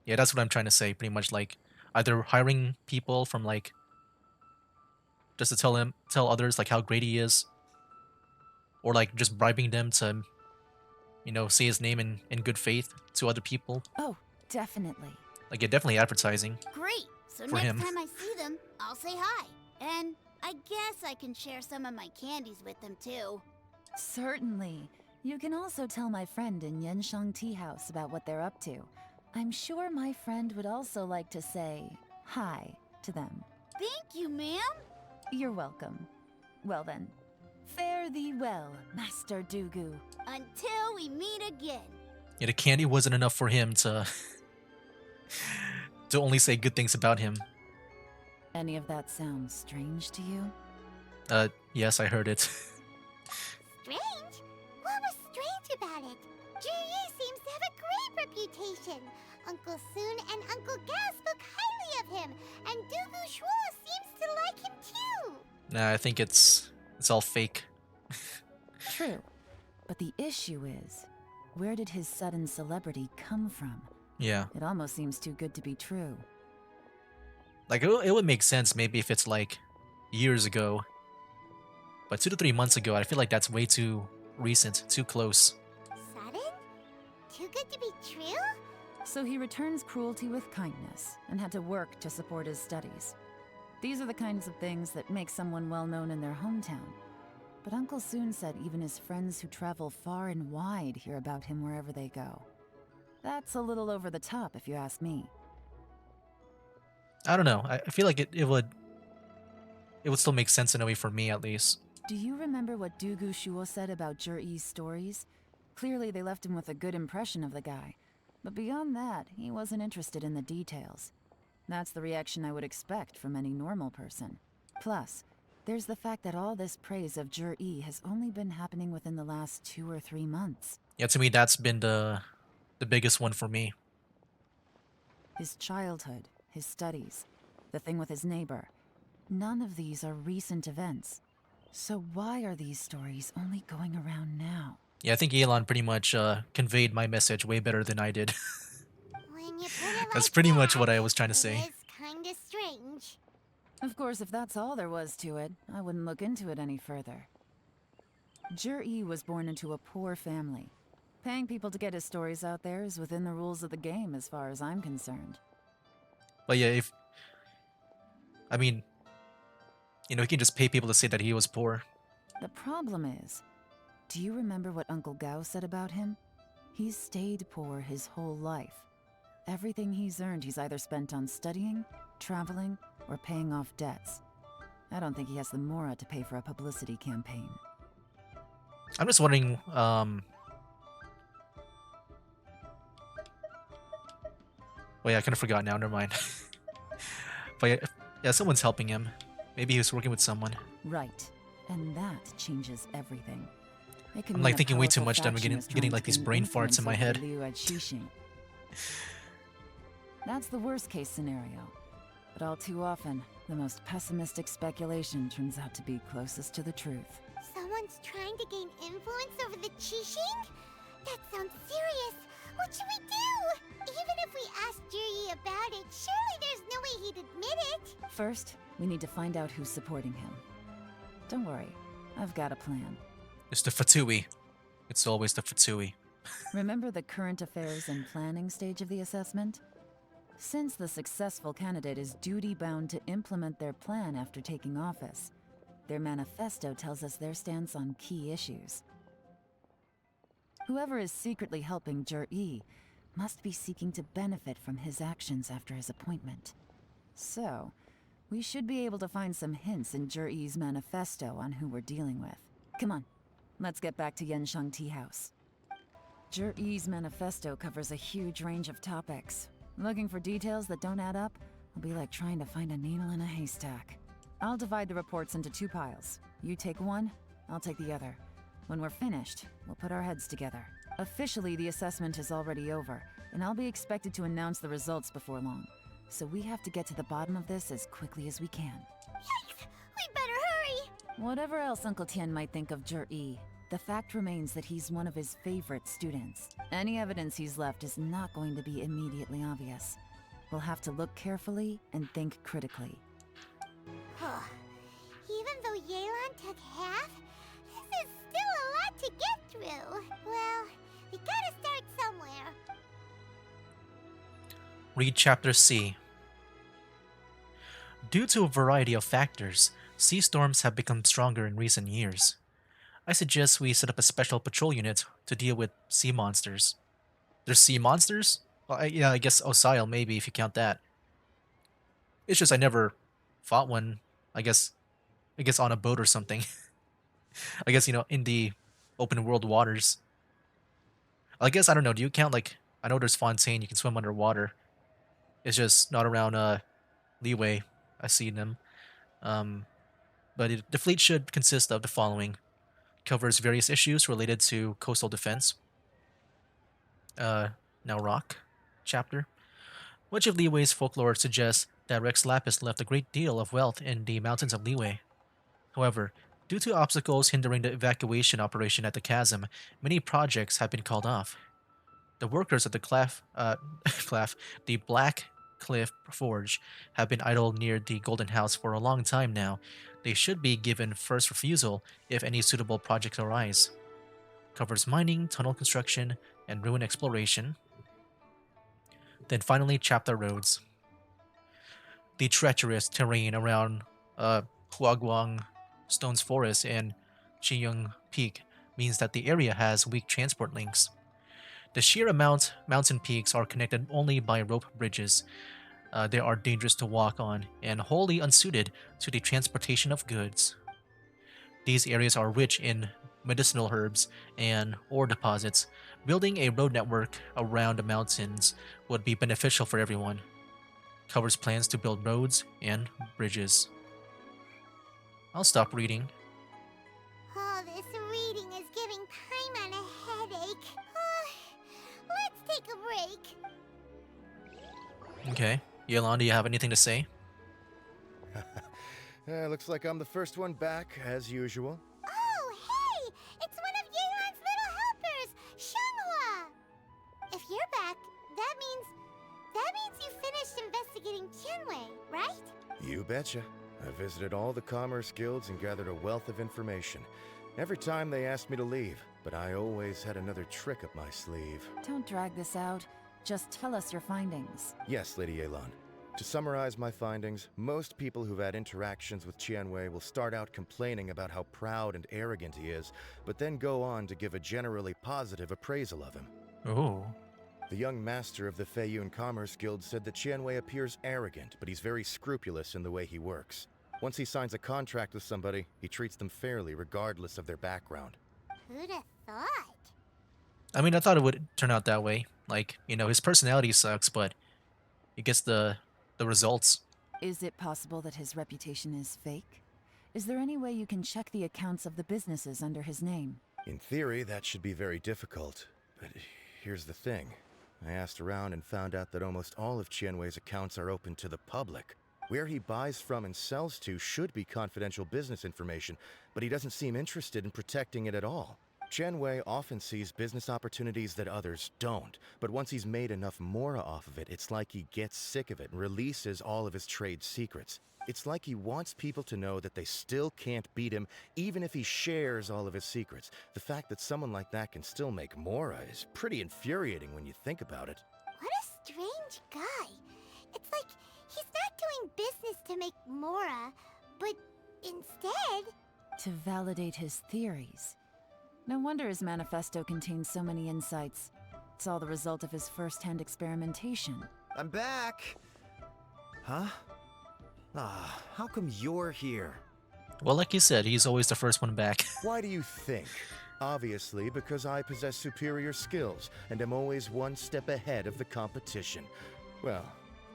Yeah, that's what I'm trying to say. Pretty much like either hiring people from like just to tell others like how great he is, or like just bribing them to, you know, say his name in good faith to other people. Oh, definitely. Like yeah, definitely advertising. Great. So For next him. time I see them, I'll say hi. And I guess I can share some of my candies with them too. Certainly. You can also tell my friend in Yenshang Tea House about what they're up to. I'm sure my friend would also like to say hi to them. Thank you, ma'am. You're welcome. Well then, fare thee well, Master Dugu. Until we meet again. Yeah, the candy wasn't enough for him to to only say good things about him. Any of that sound strange to you? Yes, I heard it. Strange? What was strange about it? Juyi seems to have a great reputation. Uncle Soon and Uncle Gao spoke highly of him, and Dugu Shuo seems to like him too. Nah, I think it's all fake. True. But the issue is, where did his sudden celebrity come from? Yeah. It almost seems too good to be true. Like it would make sense maybe if it's like years ago. But 2 to 3 months ago, I feel like that's way too recent, too close. Sudden? Too good to be true? So he returns cruelty with kindness and had to work to support his studies. These are the kinds of things that make someone well known in their hometown. But Uncle Soon said even his friends who travel far and wide hear about him wherever they go. That's a little over the top if you ask me. I don't know. I feel like it would still make sense in a way for me at least. Do you remember what Dugu Shuo said about Juri's stories? Clearly they left him with a good impression of the guy. But beyond that, he wasn't interested in the details. That's the reaction I would expect from any normal person. Plus, there's the fact that all this praise of Juri has only been happening within the last 2 or 3 months. Yeah, to me that's been the biggest one for me. His childhood, his studies, the thing with his neighbor. None of these are recent events. So why are these stories only going around now? Yeah, I think Yelan pretty much conveyed my message way better than I did. When you put it That's like pretty much that, what I was trying to say. It is kinda strange. Of course, if that's all there was to it, I wouldn't look into it any further. Juri was born into a poor family. Paying people to get his stories out there is within the rules of the game as far as I'm concerned. But yeah, I mean, you know, he can just pay people to say that he was poor. The problem is, do you remember what Uncle Gao said about him? He's stayed poor his whole life. Everything he's earned he's either spent on studying, traveling, or paying off debts. I don't think he has the mora to pay for a publicity campaign. I'm just wondering, well, yeah, I kind of forgot now, never mind. But yeah, someone's helping him. Maybe he was working with someone. Right. And that changes everything. It could I'm mean like a thinking way too powerful much that I'm faction getting is trying like to these gain brain farts influence in my over head. the Liu at Xixing. That's the worst case scenario. But all too often, the most pessimistic speculation turns out to be closest to the truth. Someone's trying to gain influence over the Qixing? That sounds serious. What should we do? Even if we asked Juyi about it, surely there's no way he'd admit it. First, we need to find out who's supporting him. Don't worry, I've got a plan. It's the Fatui. It's always the Fatui. Remember the current affairs and planning stage of the assessment? Since the successful candidate is duty-bound to implement their plan after taking office, their manifesto tells us their stance on key issues. Whoever is secretly helping Jur-E must be seeking to benefit from his actions after his appointment. So, we should be able to find some hints in Jur-E's manifesto on who we're dealing with. Come on, let's get back to Yenshang Tea House. Jur-E's manifesto covers a huge range of topics. Looking for details that don't add up will be like trying to find a needle in a haystack. I'll divide the reports into 2 piles. You take one, I'll take the other. When we're finished, we'll put our heads together. Officially, the assessment is already over, and I'll be expected to announce the results before long. So we have to get to the bottom of this as quickly as we can. Yikes! We better hurry! Whatever else Uncle Tian might think of Jur-E, the fact remains that he's one of his favorite students. Any evidence he's left is not going to be immediately obvious. We'll have to look carefully and think critically. Even though Yelan took half, this is still a lot to get through. Well, we gotta start somewhere. Read Chapter C. Due to a variety of factors, sea storms have become stronger in recent years. I suggest we set up a special patrol unit to deal with sea monsters. There's sea monsters? Well, yeah, I guess Osile maybe if you count that. It's just I never fought one. I guess on a boat or something. I guess, in the open world waters. I guess, I don't know, do you count, like, I know there's Fontaine, you can swim underwater. It's just not around, Leeway. I see them. But the fleet should consist of the following. Covers various issues related to coastal defense. Now Rock chapter. Much of Leeway's folklore suggests that Rex Lapis left a great deal of wealth in the mountains of Leeway. However, due to obstacles hindering the evacuation operation at the chasm, many projects have been called off. The workers at the the Black Cliff Forge have been idle near the Golden House for a long time now. They should be given first refusal if any suitable projects arise. Covers mining, tunnel construction, and ruin exploration. Then finally, chapter roads. The treacherous terrain around Huaguang Stone's Forest and Chiyung Peak means that the area has weak transport links. The sheer mountain peaks are connected only by rope bridges. They are dangerous to walk on and wholly unsuited to the transportation of goods. These areas are rich in medicinal herbs and ore deposits. Building a road network around the mountains would be beneficial for everyone. Covers plans to build roads and bridges. I'll stop reading. Oh, this reading is giving Paimon a headache. Let's take a break. Okay. Yelan, do you have anything to say? Looks like I'm the first one back, as usual. Oh, hey! It's one of Yelan's little helpers, Shanghua! If you're back, that means you finished investigating Tianwei, right? You betcha. I visited all the commerce guilds and gathered a wealth of information. Every time they asked me to leave, but I always had another trick up my sleeve. Don't drag this out. Just tell us your findings. Yes, Lady Yelan. To summarize my findings, most people who've had interactions with Tianwei will start out complaining about how proud and arrogant he is, but then go on to give a generally positive appraisal of him. Oh. The young master of the Feiyun Commerce Guild said that Tianwei appears arrogant, but he's very scrupulous in the way he works. Once he signs a contract with somebody, he treats them fairly regardless of their background. Who'd have thought? I mean, I thought it would turn out that way. Like, his personality sucks, but he gets the results. Is it possible that his reputation is fake? Is there any way you can check the accounts of the businesses under his name? In theory, that should be very difficult. But here's the thing. I asked around and found out that almost all of Tianwei's accounts are open to the public. Where he buys from and sells to should be confidential business information, but he doesn't seem interested in protecting it at all. Tianwei often sees business opportunities that others don't, but once he's made enough mora off of it, it's like he gets sick of it and releases all of his trade secrets. It's like he wants people to know that they still can't beat him, even if he shares all of his secrets. The fact that someone like that can still make mora is pretty infuriating when you think about it. What a strange guy. mean business to make Mora, but instead... To validate his theories. No wonder his manifesto contains so many insights. It's all the result of his first-hand experimentation. I'm back! Huh? Ah, how come you're here? Well, like you said, he's always the first one back. Why do you think? Obviously, because I possess superior skills and am always one step ahead of the competition. Well,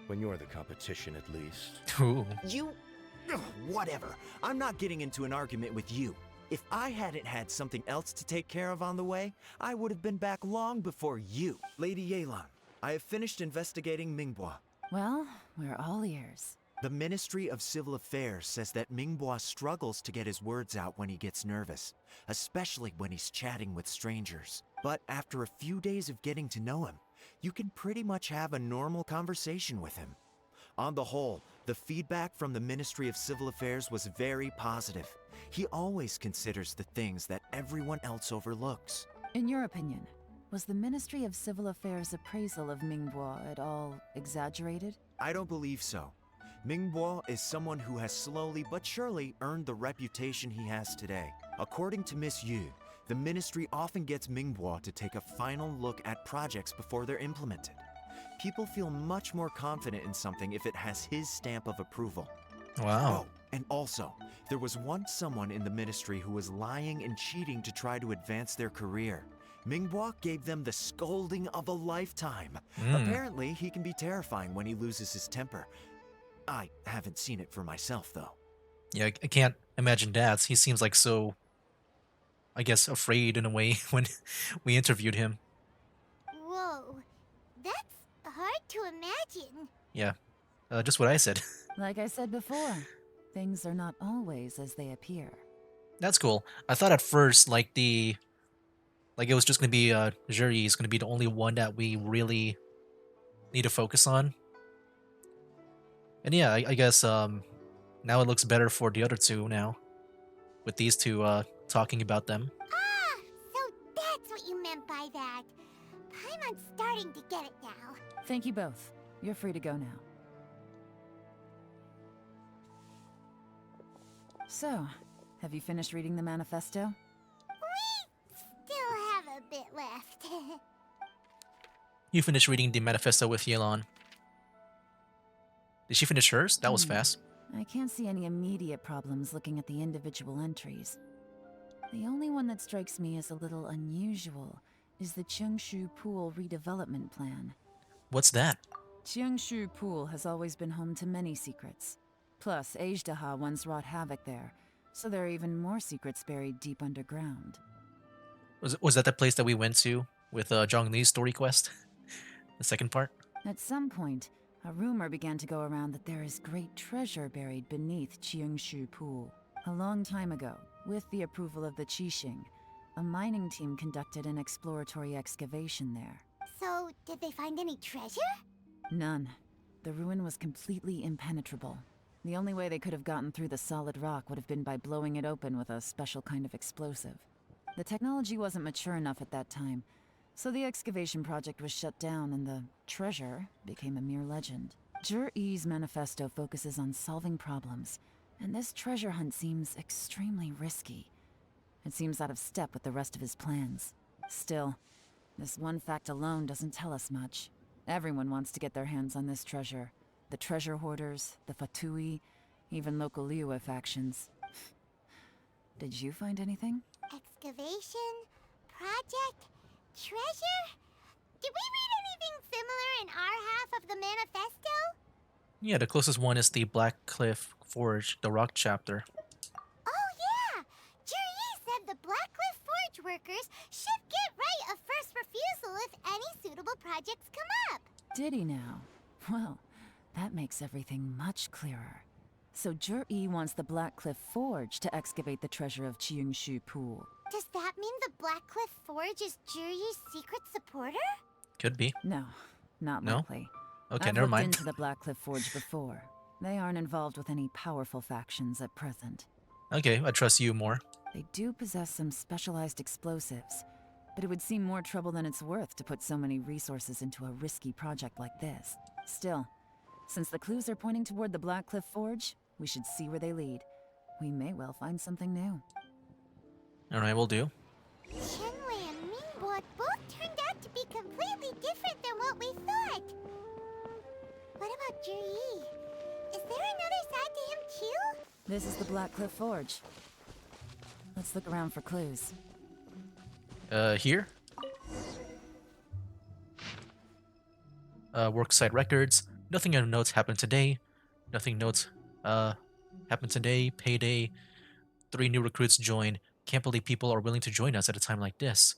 when you're the competition, at least. Ooh. You... Ugh, whatever. I'm not getting into an argument with you. If I hadn't had something else to take care of on the way, I would have been back long before you. Lady Yelan, I have finished investigating Mingbois. Well, we're all ears. The Ministry of Civil Affairs says that Mingbois struggles to get his words out when he gets nervous, especially when he's chatting with strangers. But after a few days of getting to know him, you can pretty much have a normal conversation with him. On the whole, the feedback from the Ministry of Civil Affairs was very positive. He always considers the things that everyone else overlooks. In your opinion, was the Ministry of Civil Affairs' appraisal of Mingbois at all exaggerated? I don't believe so. Mingbois is someone who has slowly but surely earned the reputation he has today. According to Miss Yu, the Ministry often gets Mingbois to take a final look at projects before they're implemented. People feel much more confident in something if it has his stamp of approval. Wow. Oh, and also, there was once someone in the Ministry who was lying and cheating to try to advance their career. Mingbois gave them the scolding of a lifetime. Apparently, he can be terrifying when he loses his temper. I haven't seen it for myself, though. Yeah, I can't imagine that. He seems like so, I guess, afraid in a way when we interviewed him. Whoa, that's hard to imagine. Yeah, just what I said. Like I said before, things are not always as they appear. That's cool. I thought at first, like it was just gonna be Juri is gonna be the only one that we really need to focus on. And yeah, I guess now it looks better for the other two now, with these two talking about them. Ah, so that's what you meant by that. I'm starting to get it now. Thank you both. You're free to go now. So, have you finished reading the manifesto? We still have a bit left. You finished reading the manifesto with Yelan. Did she finish hers? That was fast. I can't see any immediate problems looking at the individual entries. The only one that strikes me as a little unusual is the Tianshu Pool redevelopment plan. What's that? Tianshu Pool has always been home to many secrets. Plus, Ajdaha once wrought havoc there, so there are even more secrets buried deep underground. Was that the place that we went to with Zhongli's story quest? The second part? At some point, a rumor began to go around that there is great treasure buried beneath Tianshu Pool. A long time ago, with the approval of the Qixing, a mining team conducted an exploratory excavation there. So, did they find any treasure? None. The ruin was completely impenetrable. The only way they could have gotten through the solid rock would have been by blowing it open with a special kind of explosive. The technology wasn't mature enough at that time, so the excavation project was shut down and the treasure became a mere legend. Jur-E's manifesto focuses on solving problems, and this treasure hunt seems extremely risky. It seems out of step with the rest of his plans. Still, this one fact alone doesn't tell us much. Everyone wants to get their hands on this treasure. The treasure hoarders, the Fatui, even local Liyue factions. Did you find anything? Excavation? Project? Treasure? Did we read anything similar in our half of the manifesto? Yeah, the closest one is the Black Cliff Forge, the rock chapter. Oh yeah! Juri said the Blackcliff Forge workers should get right of first refusal if any suitable projects come up. Did he now? Well, that makes everything much clearer. So Jur-E wants the Blackcliff Forge to excavate the treasure of Tianshu Pool. Does that mean the Blackcliff Forge is Juri's secret supporter? Could be. No, not No? likely. Okay, I've never looked mind. into the Blackcliff Forge before. They aren't involved with any powerful factions at present. Okay, I trust you more. They do possess some specialized explosives, but it would seem more trouble than it's worth to put so many resources into a risky project like this. Still, Since the clues are pointing toward the Black Cliff Forge, we should see where they lead. We may well find something new. Alright, we'll do. Shenwei and Mingbo both turned out to be completely different than what we thought. What about Juri? Is there another side to him too? This is the Black Cliff Forge. Let's look around for clues. Here? Worksite records. Nothing of notes happened today. Nothing notes, happened today. Payday. 3 new recruits joined. Can't believe people are willing to join us at a time like this.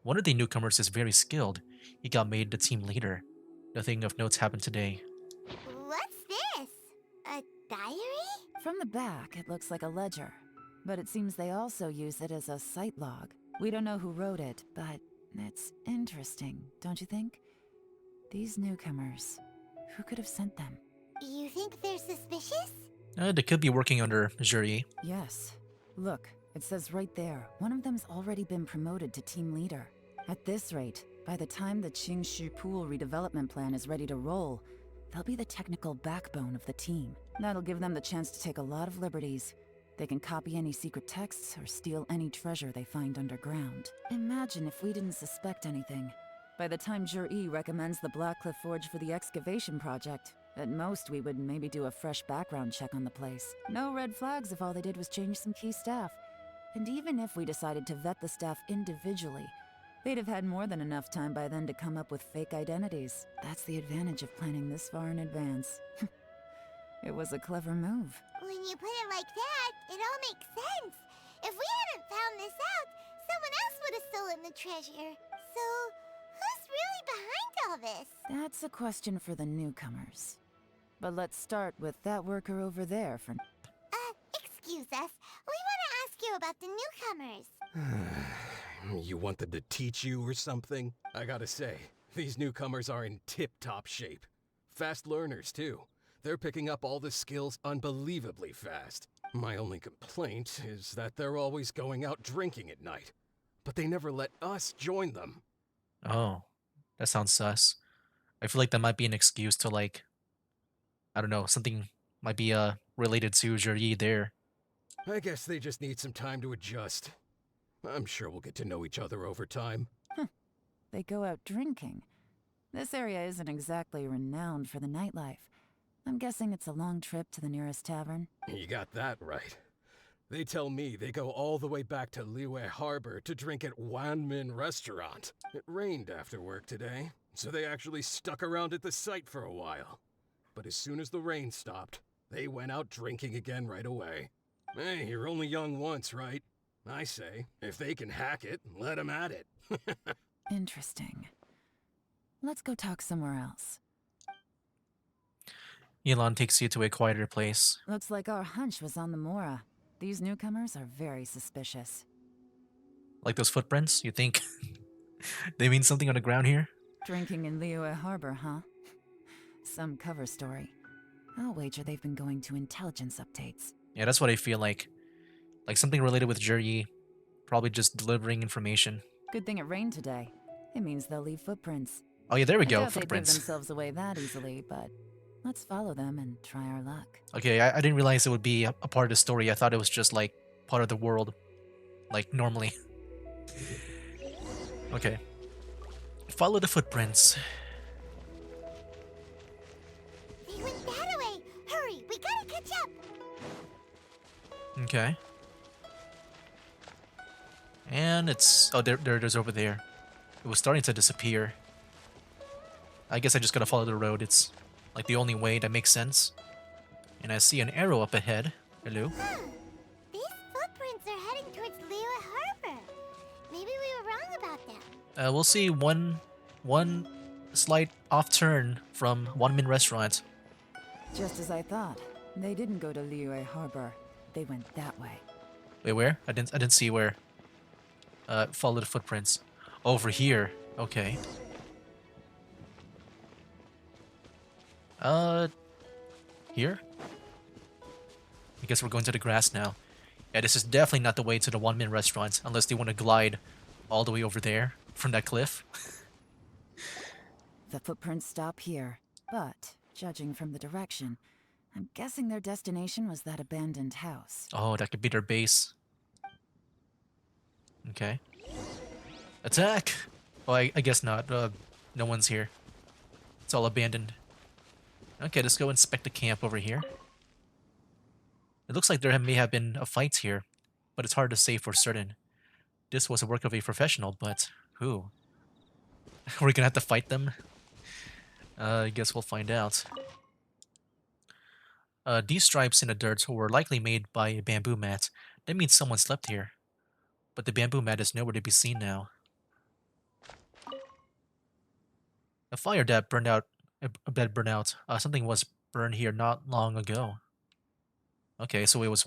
One of the newcomers is very skilled. He got made the team leader. Nothing of notes happened today. What's this? A diary? From the back, it looks like a ledger. But it seems they also use it as a site log. We don't know who wrote it, but it's interesting, don't you think? These newcomers, who could have sent them? You think they're suspicious? They could be working under Juri. Yes. Look, it says right there, one of them's already been promoted to team leader. At this rate, by the time the Qingshu Pool redevelopment plan is ready to roll, they'll be the technical backbone of the team. That'll give them the chance to take a lot of liberties. They can copy any secret texts or steal any treasure they find underground. Imagine if we didn't suspect anything. By the time Jur-E recommends the Black Cliff Forge for the excavation project, at most we would maybe do a fresh background check on the place. No red flags if all they did was change some key staff. And even if we decided to vet the staff individually, they'd have had more than enough time by then to come up with fake identities. That's the advantage of planning this far in advance. It was a clever move. When you put it like that, it all makes sense. If we hadn't found this out, someone else would have stolen the treasure. So, who's really behind all this? That's a question for the newcomers. But let's start with that worker over there for... Excuse us. We want to ask you about the newcomers. You want them to teach you or something? I gotta say, these newcomers are in tip-top shape. Fast learners, too. They're picking up all the skills unbelievably fast. My only complaint is that they're always going out drinking at night. But they never let us join them. Oh, that sounds sus. I feel like that might be an excuse to, like, I don't know, something might be related to Juri there. I guess they just need some time to adjust. I'm sure we'll get to know each other over time. They go out drinking. This area isn't exactly renowned for the nightlife. I'm guessing it's a long trip to the nearest tavern. You got that right. They tell me they go all the way back to Liyue Harbor to drink at Wanmin Restaurant. It rained after work today, so they actually stuck around at the site for a while. But as soon as the rain stopped, they went out drinking again right away. Hey, you're only young once, right? I say, if they can hack it, let them at it. Interesting. Let's go talk somewhere else. Yelan takes you to a quieter place. Looks like our hunch was on the Mora. These newcomers are very suspicious. Like those footprints? You think they mean something on the ground here? Drinking in Liyue Harbor, huh? Some cover story. I'll wager they've been going to intelligence updates. Yeah, that's what I feel like. Like something related with Juri. Probably just delivering information. Good thing it rained today. It means they'll leave footprints. Oh yeah, there we I go, doubt footprints. They'd give themselves away that easily, but let's follow them and try our luck. Okay, I didn't realize it would be a part of the story. I thought it was just like part of the world. Like normally. Okay. Follow the footprints. They went that way. Hurry, we gotta catch up. Okay. And it's... Oh, there it is over there. It was starting to disappear. I guess I just gotta follow the road. It's like the only way that makes sense. And I see an arrow up ahead. Hello? These footprints are heading towards Liyue Harbor. Maybe we were wrong about them. We'll see one slight off turn from Wanmin Restaurant. Just as I thought. They didn't go to Liyue Harbor. They went that way. Wait, where? I didn't see where. Follow the footprints. Over here. Okay. Here? I guess we're going to the grass now. Yeah, this is definitely not the way to the Wanmin Restaurant, unless they want to glide all the way over there from that cliff. The footprints stop here, but Judging from the direction, I'm guessing their destination was that abandoned house. Oh, that could be their base. Okay. Attack! Well, I guess not. No one's here. It's all abandoned. Okay, let's go inspect the camp over here. It looks like there may have been a fight here, but it's hard to say for certain. This was a work of a professional, but who? We're gonna have to fight them? I guess we'll find out. These stripes in the dirt were likely made by a bamboo mat. That means someone slept here. But the bamboo mat is nowhere to be seen now. A fire that burned out, a bed burned out. Something was burned here not long ago. Okay, so it was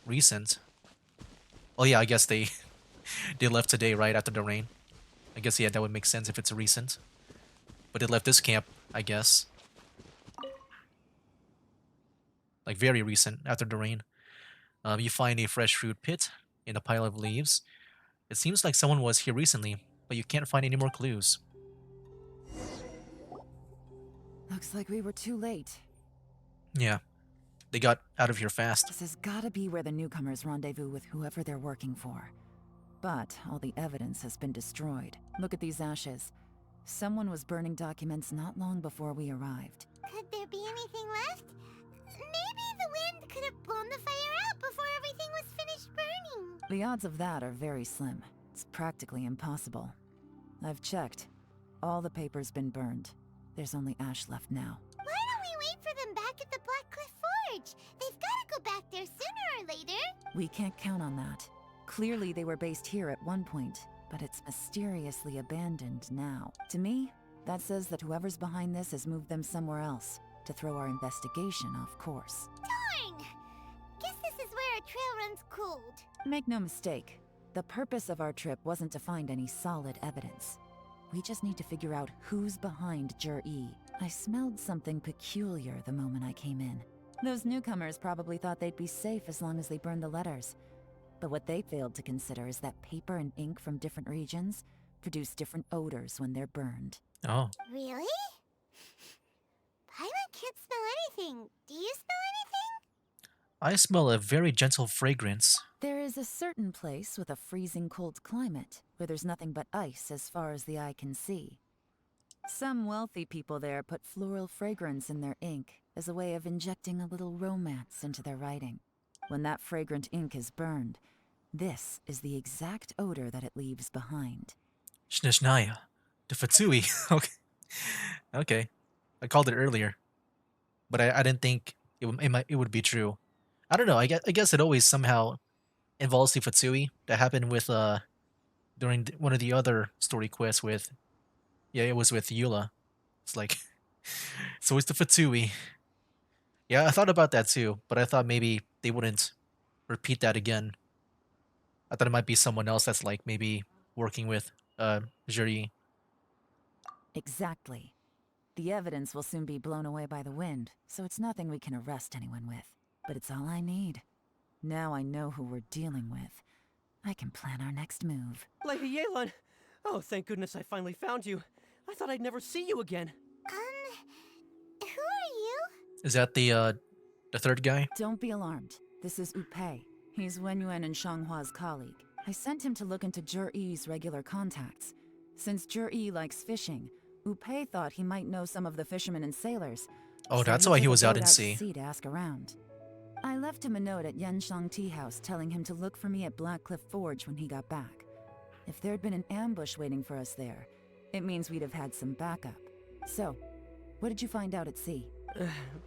recent. Oh yeah, I guess they they left today, right after the rain. I guess yeah, that would make sense if it's recent. But they left this camp, I guess. Like very recent, after the rain. You find a fresh fruit pit in a pile of leaves. It seems like someone was here recently, but you can't find any more clues. Looks like we were too late. Yeah, they got out of here fast. This has gotta be where the newcomers rendezvous with whoever they're working for. But all the evidence has been destroyed. Look at these ashes. Someone was burning documents not long before we arrived. Could there be anything left? Maybe the wind could have blown the fire out before everything was finished burning. The odds of that are very slim. It's practically impossible. I've checked. All the paper's been burned. There's only ash left now. Why don't we wait for them back at the Black Cliff Forge? They've got to go back there sooner or later. We can't count on that. Clearly they were based here at one point, but it's mysteriously abandoned now. To me, that says that whoever's behind this has moved them somewhere else to throw our investigation off course. Darn! Guess this is where a trail runs cold. Make no mistake, the purpose of our trip wasn't to find any solid evidence. We just need to figure out who's behind Jur-E. I smelled something peculiar the moment I came in. Those newcomers probably thought they'd be safe as long as they burned the letters. But what they failed to consider is that paper and ink from different regions produce different odors when they're burned. Oh. Really? Paimon can't smell anything. Do you smell anything? I smell a very gentle fragrance. There is a certain place with a freezing cold climate where there's nothing but ice as far as the eye can see. Some wealthy people there put floral fragrance in their ink as a way of injecting a little romance into their writing. When that fragrant ink is burned, this is the exact odor that it leaves behind. Shishnaya. The Fatsui. Okay. Okay. I called it earlier. But I didn't think it would be true. I don't know. I guess it always somehow involves the Fatsui. That happened with during one of the other story quests with, yeah, it was with Eula. It's like it's always the Fatsui. Yeah, I thought about that too, but I thought maybe they wouldn't repeat that again. I thought it might be someone else that's like maybe working with Juri. Exactly. The evidence will soon be blown away by the wind, so it's nothing we can arrest anyone with. But it's all I need. Now I know who we're dealing with. I can plan our next move. Lady Yelan! Oh, thank goodness I finally found you. I thought I'd never see you again. Who are you? Is that the third guy? Don't be alarmed. This is Upei. He's Wenyuan and Shanghua's colleague. I sent him to look into Jur-E's regular contacts. Since Jur-E likes fishing, Upei thought he might know some of the fishermen and sailors. Oh, so that's why he took a was out boat in sea. to ask around. I left him a note at Yenshang Tea House telling him to look for me at Black Cliff Forge when he got back. If there'd been an ambush waiting for us there, it means we'd have had some backup. So, what did you find out at sea?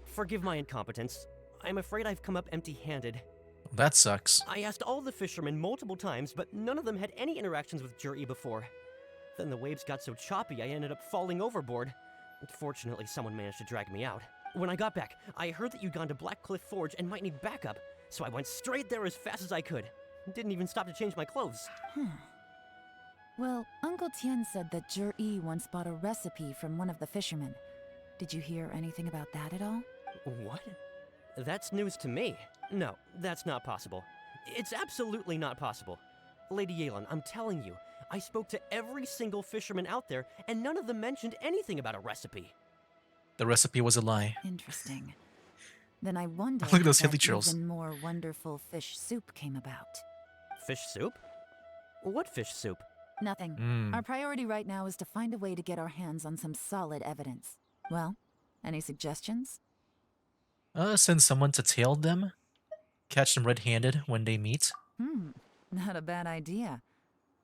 Forgive my incompetence. I'm afraid I've come up empty-handed. That sucks. I asked all the fishermen multiple times, but none of them had any interactions with Jur-E before. Then the waves got so choppy I ended up falling overboard. Fortunately, someone managed to drag me out. When I got back, I heard that you'd gone to Black Cliff Forge and might need backup, so I went straight there as fast as I could. Didn't even stop to change my clothes. Well, Uncle Tian said that Jur-E once bought a recipe from one of the fishermen. Did you hear anything about that at all? What? That's news to me. No, that's not possible. It's absolutely not possible. Lady Yelan, I'm telling you, I spoke to every single fisherman out there, and none of them mentioned anything about a recipe. The recipe was a lie. Interesting. Then I wonder Look at those how hilly that churls. even more wonderful fish soup came about. Fish soup? What fish soup? Nothing. Our priority right now is to find a way to get our hands on some solid evidence. Well, any suggestions? Send someone to tail them. Catch them red-handed when they meet. Not a bad idea.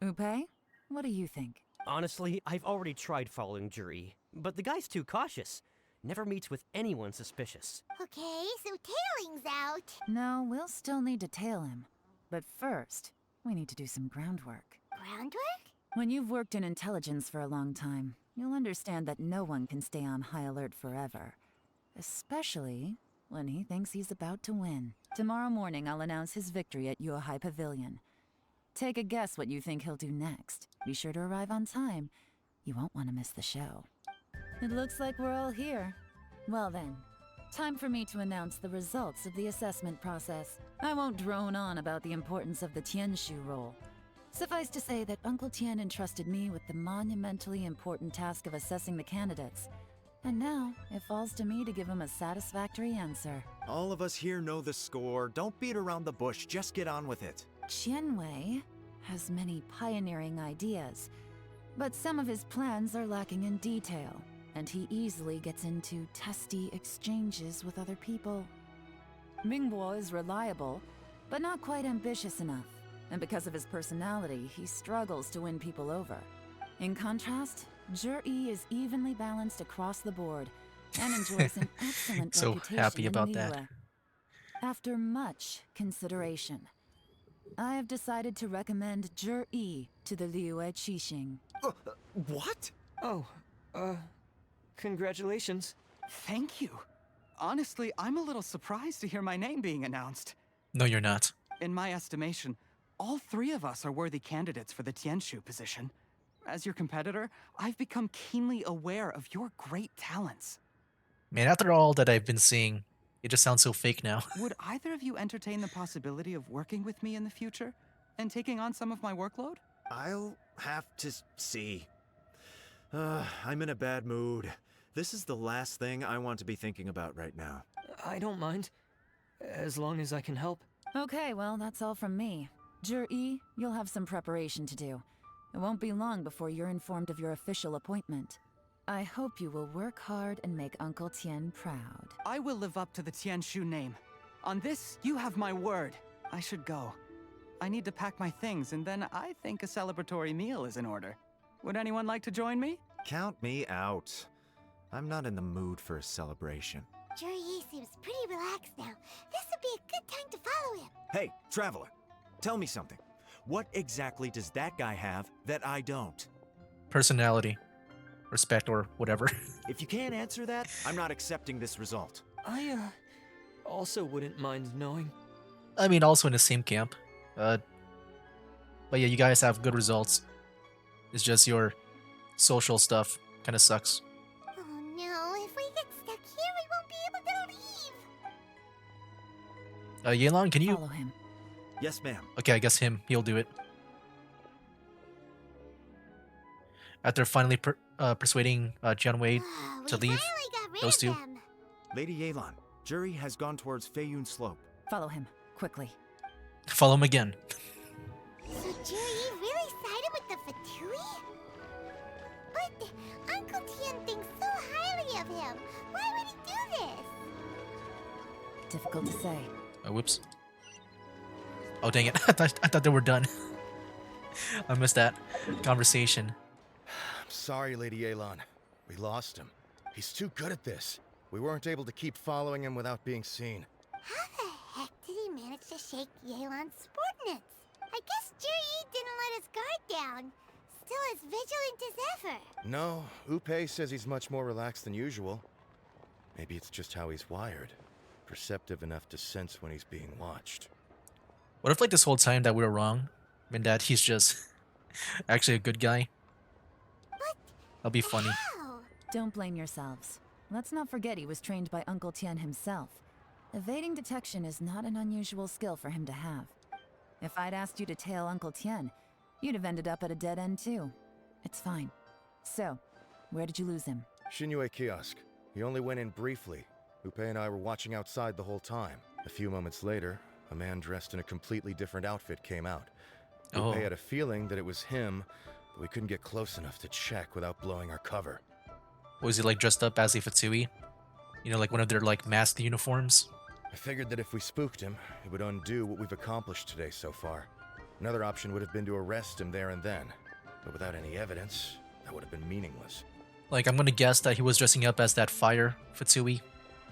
Upe, what do you think? Honestly, I've already tried following Juri, but the guy's too cautious. Never meets with anyone suspicious. Okay, so tailing's out. No, we'll still need to tail him. But first, we need to do some groundwork. Groundwork? When you've worked in intelligence for a long time, you'll understand that no one can stay on high alert forever. Especially when he thinks he's about to win. Tomorrow morning, I'll announce his victory at Yuehai Pavilion. Take a guess what you think he'll do next. Be sure to arrive on time. You won't want to miss the show. It looks like we're all here. Well then, time for me to announce the results of the assessment process. I won't drone on about the importance of the Tianshu role. Suffice to say that Uncle Tien entrusted me with the monumentally important task of assessing the candidates. And now, it falls to me to give him a satisfactory answer. All of us here know the score. Don't beat around the bush, just get on with it. Qianwei has many pioneering ideas, but some of his plans are lacking in detail, and he easily gets into testy exchanges with other people. Mingguo is reliable, but not quite ambitious enough, and because of his personality, he struggles to win people over. In contrast, Juri is evenly balanced across the board and enjoys an excellent So reputation happy in about Liyue. that. After much consideration, I have decided to recommend Juri to the Liyue Qixing. What? Oh, congratulations. Thank you. Honestly, I'm a little surprised to hear my name being announced. No, you're not. In my estimation, all three of us are worthy candidates for the Tianshu position. As your competitor, I've become keenly aware of your great talents. Man, after all that I've been seeing, it just sounds so fake now. Would either of you entertain the possibility of working with me in the future and taking on some of my workload? I'll have to see. I'm in a bad mood. This is the last thing I want to be thinking about right now. I don't mind, as long as I can help. Okay, well, that's all from me. Juri, you'll have some preparation to do. It won't be long before you're informed of your official appointment. I hope you will work hard and make Uncle Tien proud. I will live up to the Tianshu name. On this, you have my word. I should go. I need to pack my things, and then I think a celebratory meal is in order. Would anyone like to join me? Count me out. I'm not in the mood for a celebration. Juri seems pretty relaxed now. This would be a good time to follow him. Hey, Traveler, tell me something. What exactly does that guy have that I don't? Personality. Respect or whatever. If you can't answer that, I'm not accepting this result. I, also wouldn't mind knowing. I mean, also in the same camp. But yeah, you guys have good results. It's just your social stuff kind of sucks. Oh no, if we get stuck here, we won't be able to leave. Yelan, can you... Follow him. Yes, ma'am. Okay, I guess he'll do it. After finally persuading Jianwei to leave, those two. Lady Yelan, Juri has gone towards Feiyun Slope. Follow him, quickly. Follow him again. So Juri really sided with the Fatui? But Uncle Tien thinks so highly of him. Why would he do this? Difficult to say. Whoops. Oh, dang it. I thought they were done. I missed that conversation. I'm sorry, Lady Yelan. We lost him. He's too good at this. We weren't able to keep following him without being seen. How the heck did he manage to shake Yelan's subordinates? I guess Juri didn't let his guard down. Still as vigilant as ever. No, Upe says he's much more relaxed than usual. Maybe it's just how he's wired. Perceptive enough to sense when he's being watched. What if, like, this whole time that we were wrong, and that he's just actually a good guy? That'll be funny. Don't blame yourselves. Let's not forget he was trained by Uncle Tien himself. Evading detection is not an unusual skill for him to have. If I'd asked you to tail Uncle Tien, you'd have ended up at a dead end too. It's fine. So, where did you lose him? Xinyue Kiosk. He only went in briefly. Lupe and I were watching outside the whole time. A few moments later, a man dressed in a completely different outfit came out. Lupe had a feeling that it was him, but we couldn't get close enough to check without blowing our cover. Was he like dressed up as a Fatsui? You know, like one of their like masked uniforms? I figured that if we spooked him, it would undo what we've accomplished today so far. Another option would have been to arrest him there and then, but without any evidence, that would have been meaningless. Like, I'm gonna guess that he was dressing up as that fire Fatsui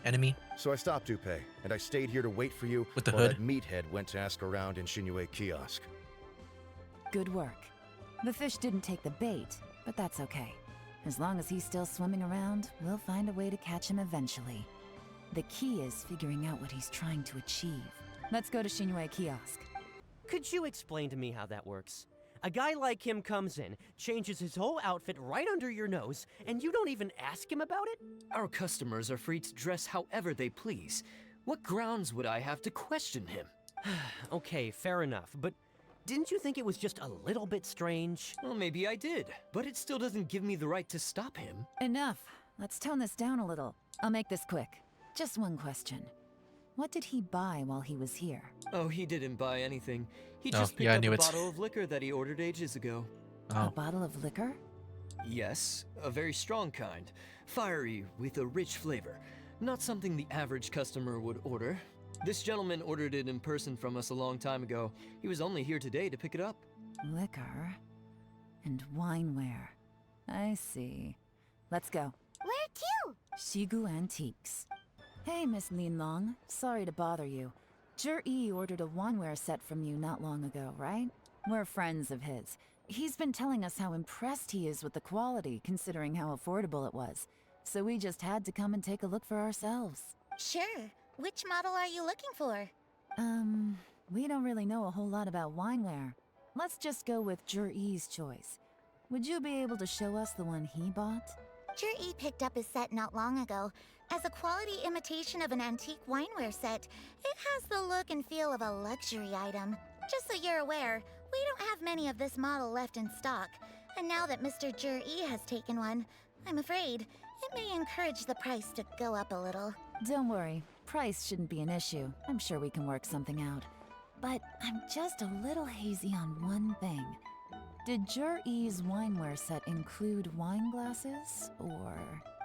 enemy. So I stopped Lupe, and I stayed here to wait for you with the while hood. That meathead went to ask around in Shinue kiosk. Good work. The fish didn't take the bait, but that's okay. As long as he's still swimming around, we'll find a way to catch him eventually. The key is figuring out what he's trying to achieve. Let's go to Shinue kiosk. Could you explain to me how that works? A guy like him comes in, changes his whole outfit right under your nose, and you don't even ask him about it? Our customers are free to dress however they please. What grounds would I have to question him? Okay, fair enough, but didn't you think it was just a little bit strange? Well, maybe I did, but it still doesn't give me the right to stop him. Enough. Let's tone this down a little. I'll make this quick. Just one question. What did he buy while he was here? Oh, he didn't buy anything. He just picked up a bottle of liquor that he ordered ages ago. A bottle of liquor? Yes, a very strong kind. Fiery, with a rich flavor. Not something the average customer would order. This gentleman ordered it in person from us a long time ago. He was only here today to pick it up. Liquor and wineware. I see. Let's go. Where to? Shigu Antiques. Hey, Miss Linlong. Sorry to bother you. Jur-E ordered a wineware set from you not long ago, right? We're friends of his. He's been telling us how impressed he is with the quality, considering how affordable it was. So we just had to come and take a look for ourselves. Sure. Which model are you looking for? We don't really know a whole lot about wineware. Let's just go with Jur-E's choice. Would you be able to show us the one he bought? Jur-E picked up his set not long ago. As a quality imitation of an antique wineware set, it has the look and feel of a luxury item. Just so you're aware, we don't have many of this model left in stock. And now that Mr. Jur-E has taken one, I'm afraid it may encourage the price to go up a little. Don't worry. Price shouldn't be an issue. I'm sure we can work something out. But I'm just a little hazy on one thing. Did Jur-E's wineware set include wine glasses, or...?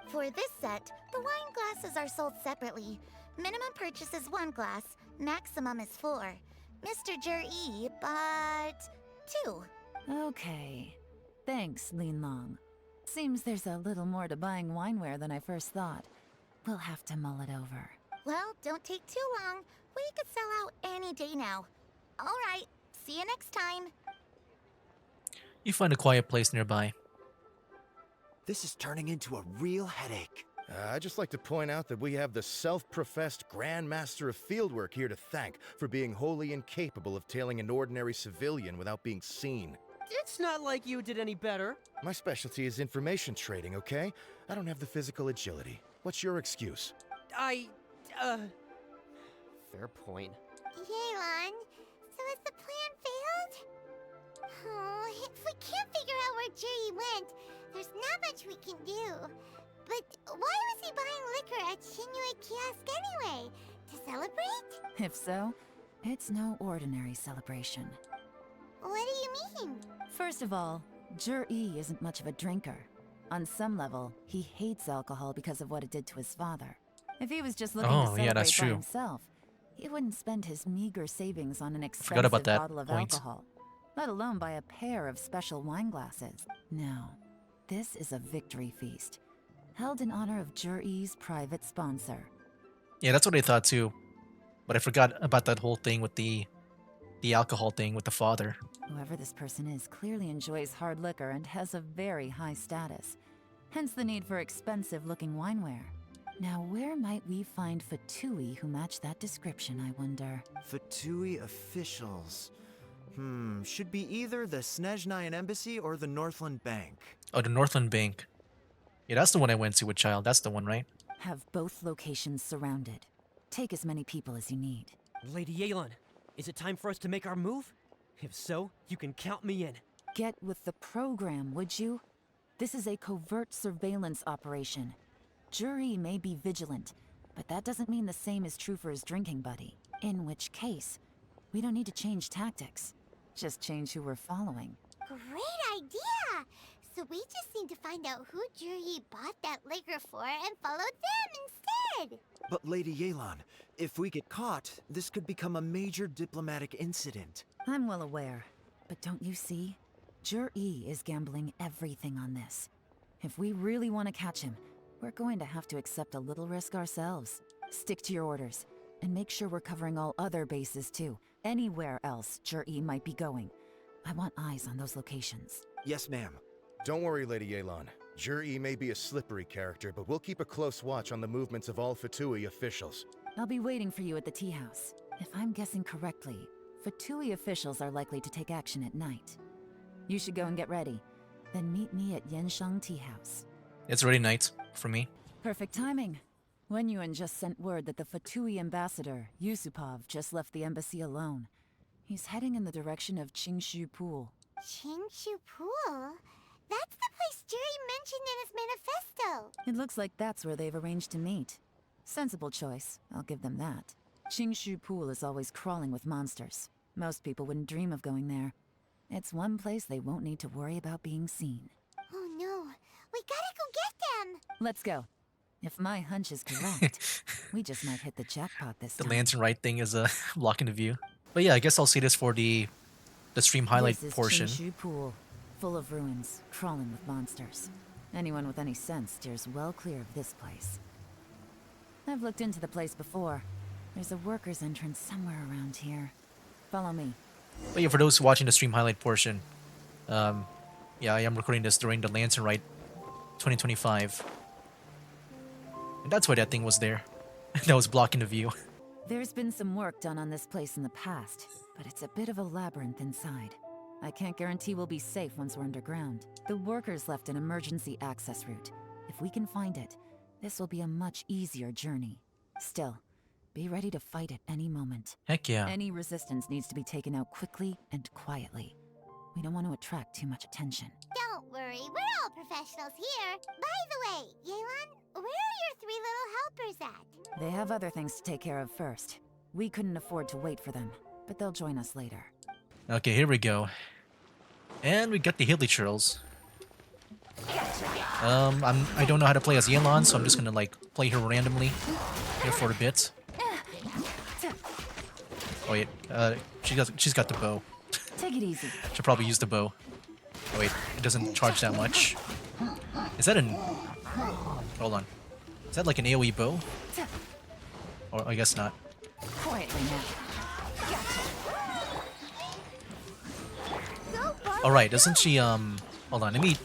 For this set, the wine glasses are sold separately. Minimum purchase is 1 glass, maximum is 4. Mr. Jur-E bought 2. Okay. Thanks, Linlong. Seems there's a little more to buying wineware than I first thought. We'll have to mull it over. Well, don't take too long. We could sell out any day now. All right, see you next time. You find a quiet place nearby. This is turning into a real headache. I'd just like to point out that we have the self-professed Grand Master of Fieldwork here to thank for being wholly incapable of tailing an ordinary civilian without being seen. It's not like you did any better. My specialty is information trading, okay? I don't have the physical agility. What's your excuse? Fair point. Yelan, so has the plan failed? Oh, if we can't figure out where Jur-E went, there's not much we can do. But why was he buying liquor at Shinue kiosk anyway? To celebrate? If so, it's no ordinary celebration. What do you mean? First of all, Jur-E isn't much of a drinker. On some level, he hates alcohol because of what it did to his father. If he was just looking to celebrate that's by true. himself, he wouldn't spend his meager savings on an Forgot about expensive that bottle of point. alcohol, let alone buy a pair of special wine glasses. No, this is a victory feast, held in honor of Jur-E's private sponsor. Yeah, that's what I thought too. But I forgot about that whole thing with the alcohol thing with the father. Whoever this person is clearly enjoys hard liquor and has a very high status, hence the need for expensive-looking wineware. Now, where might we find Fatui who match that description, I wonder? Fatui officials. Should be either the Snezhnayan Embassy or the Northland Bank. Oh, the Northland Bank. Yeah, that's the one I went to with Child. That's the one, right? Have both locations surrounded. Take as many people as you need. Lady Yelan, is it time for us to make our move? If so, you can count me in. Get with the program, would you? This is a covert surveillance operation. Juri may be vigilant, but that doesn't mean the same is true for his drinking buddy. In which case, we don't need to change tactics. Just change who we're following. Great idea! So we just need to find out who Juri bought that liquor for and follow them instead! But Lady Yelan, if we get caught, this could become a major diplomatic incident. I'm well aware, but don't you see? Juri is gambling everything on this. If we really want to catch him, we're going to have to accept a little risk ourselves. Stick to your orders, and make sure we're covering all other bases too. Anywhere else Juri might be going. I want eyes on those locations. Yes, ma'am. Don't worry, Lady Yelan. Jur-E may be a slippery character, but we'll keep a close watch on the movements of all Fatui officials. I'll be waiting for you at the tea house. If I'm guessing correctly, Fatui officials are likely to take action at night. You should go and get ready. Then meet me at Yenshang Tea House. It's already night for me. Perfect timing. Wenyuan just sent word that the Fatui ambassador, Yusupov, just left the embassy alone. He's heading in the direction of Qingshu Pool. Qingshu Pool? That's the place Juri mentioned in his manifesto. It looks like that's where they've arranged to meet. Sensible choice, I'll give them that. Qingshu Pool is always crawling with monsters. Most people wouldn't dream of going there. It's one place they won't need to worry about being seen. Oh no, we gotta go get them! Let's go. If my hunch is correct, we just might hit the jackpot this The time. lantern right thing is blocking the view. But yeah, I guess I'll see this for the stream highlight This is portion. Qingshu Pool, full of ruins, crawling with monsters. Anyone with any sense steers well clear of this place. I've looked into the place before. There's a worker's entrance somewhere around here. Follow me. But yeah, for those watching the stream highlight portion, yeah, I am recording this during the Lantern Rite 2025. And that's why that thing was there. That was blocking the view. There's been some work done on this place in the past, but it's a bit of a labyrinth inside. I can't guarantee we'll be safe once we're underground. The workers left an emergency access route. If we can find it, this will be a much easier journey. Still, be ready to fight at any moment. Heck yeah. Any resistance needs to be taken out quickly and quietly. We don't want to attract too much attention. Don't worry, we're all professionals here. By the way, Yelan, where are your 3 little helpers at? They have other things to take care of first. We couldn't afford to wait for them, but they'll join us later. Okay, here we go. And we got the Hilly Churls. I don't know how to play as Yelan, so I'm just gonna like play her randomly here for a bit. Oh wait, she's got the bow. Take it easy. Should probably use the bow. Oh wait, it doesn't charge that much. Is that an... Hold on. Is that like an AoE bow? Or I guess not. Quietly now. Alright, doesn't she, hold on, let me...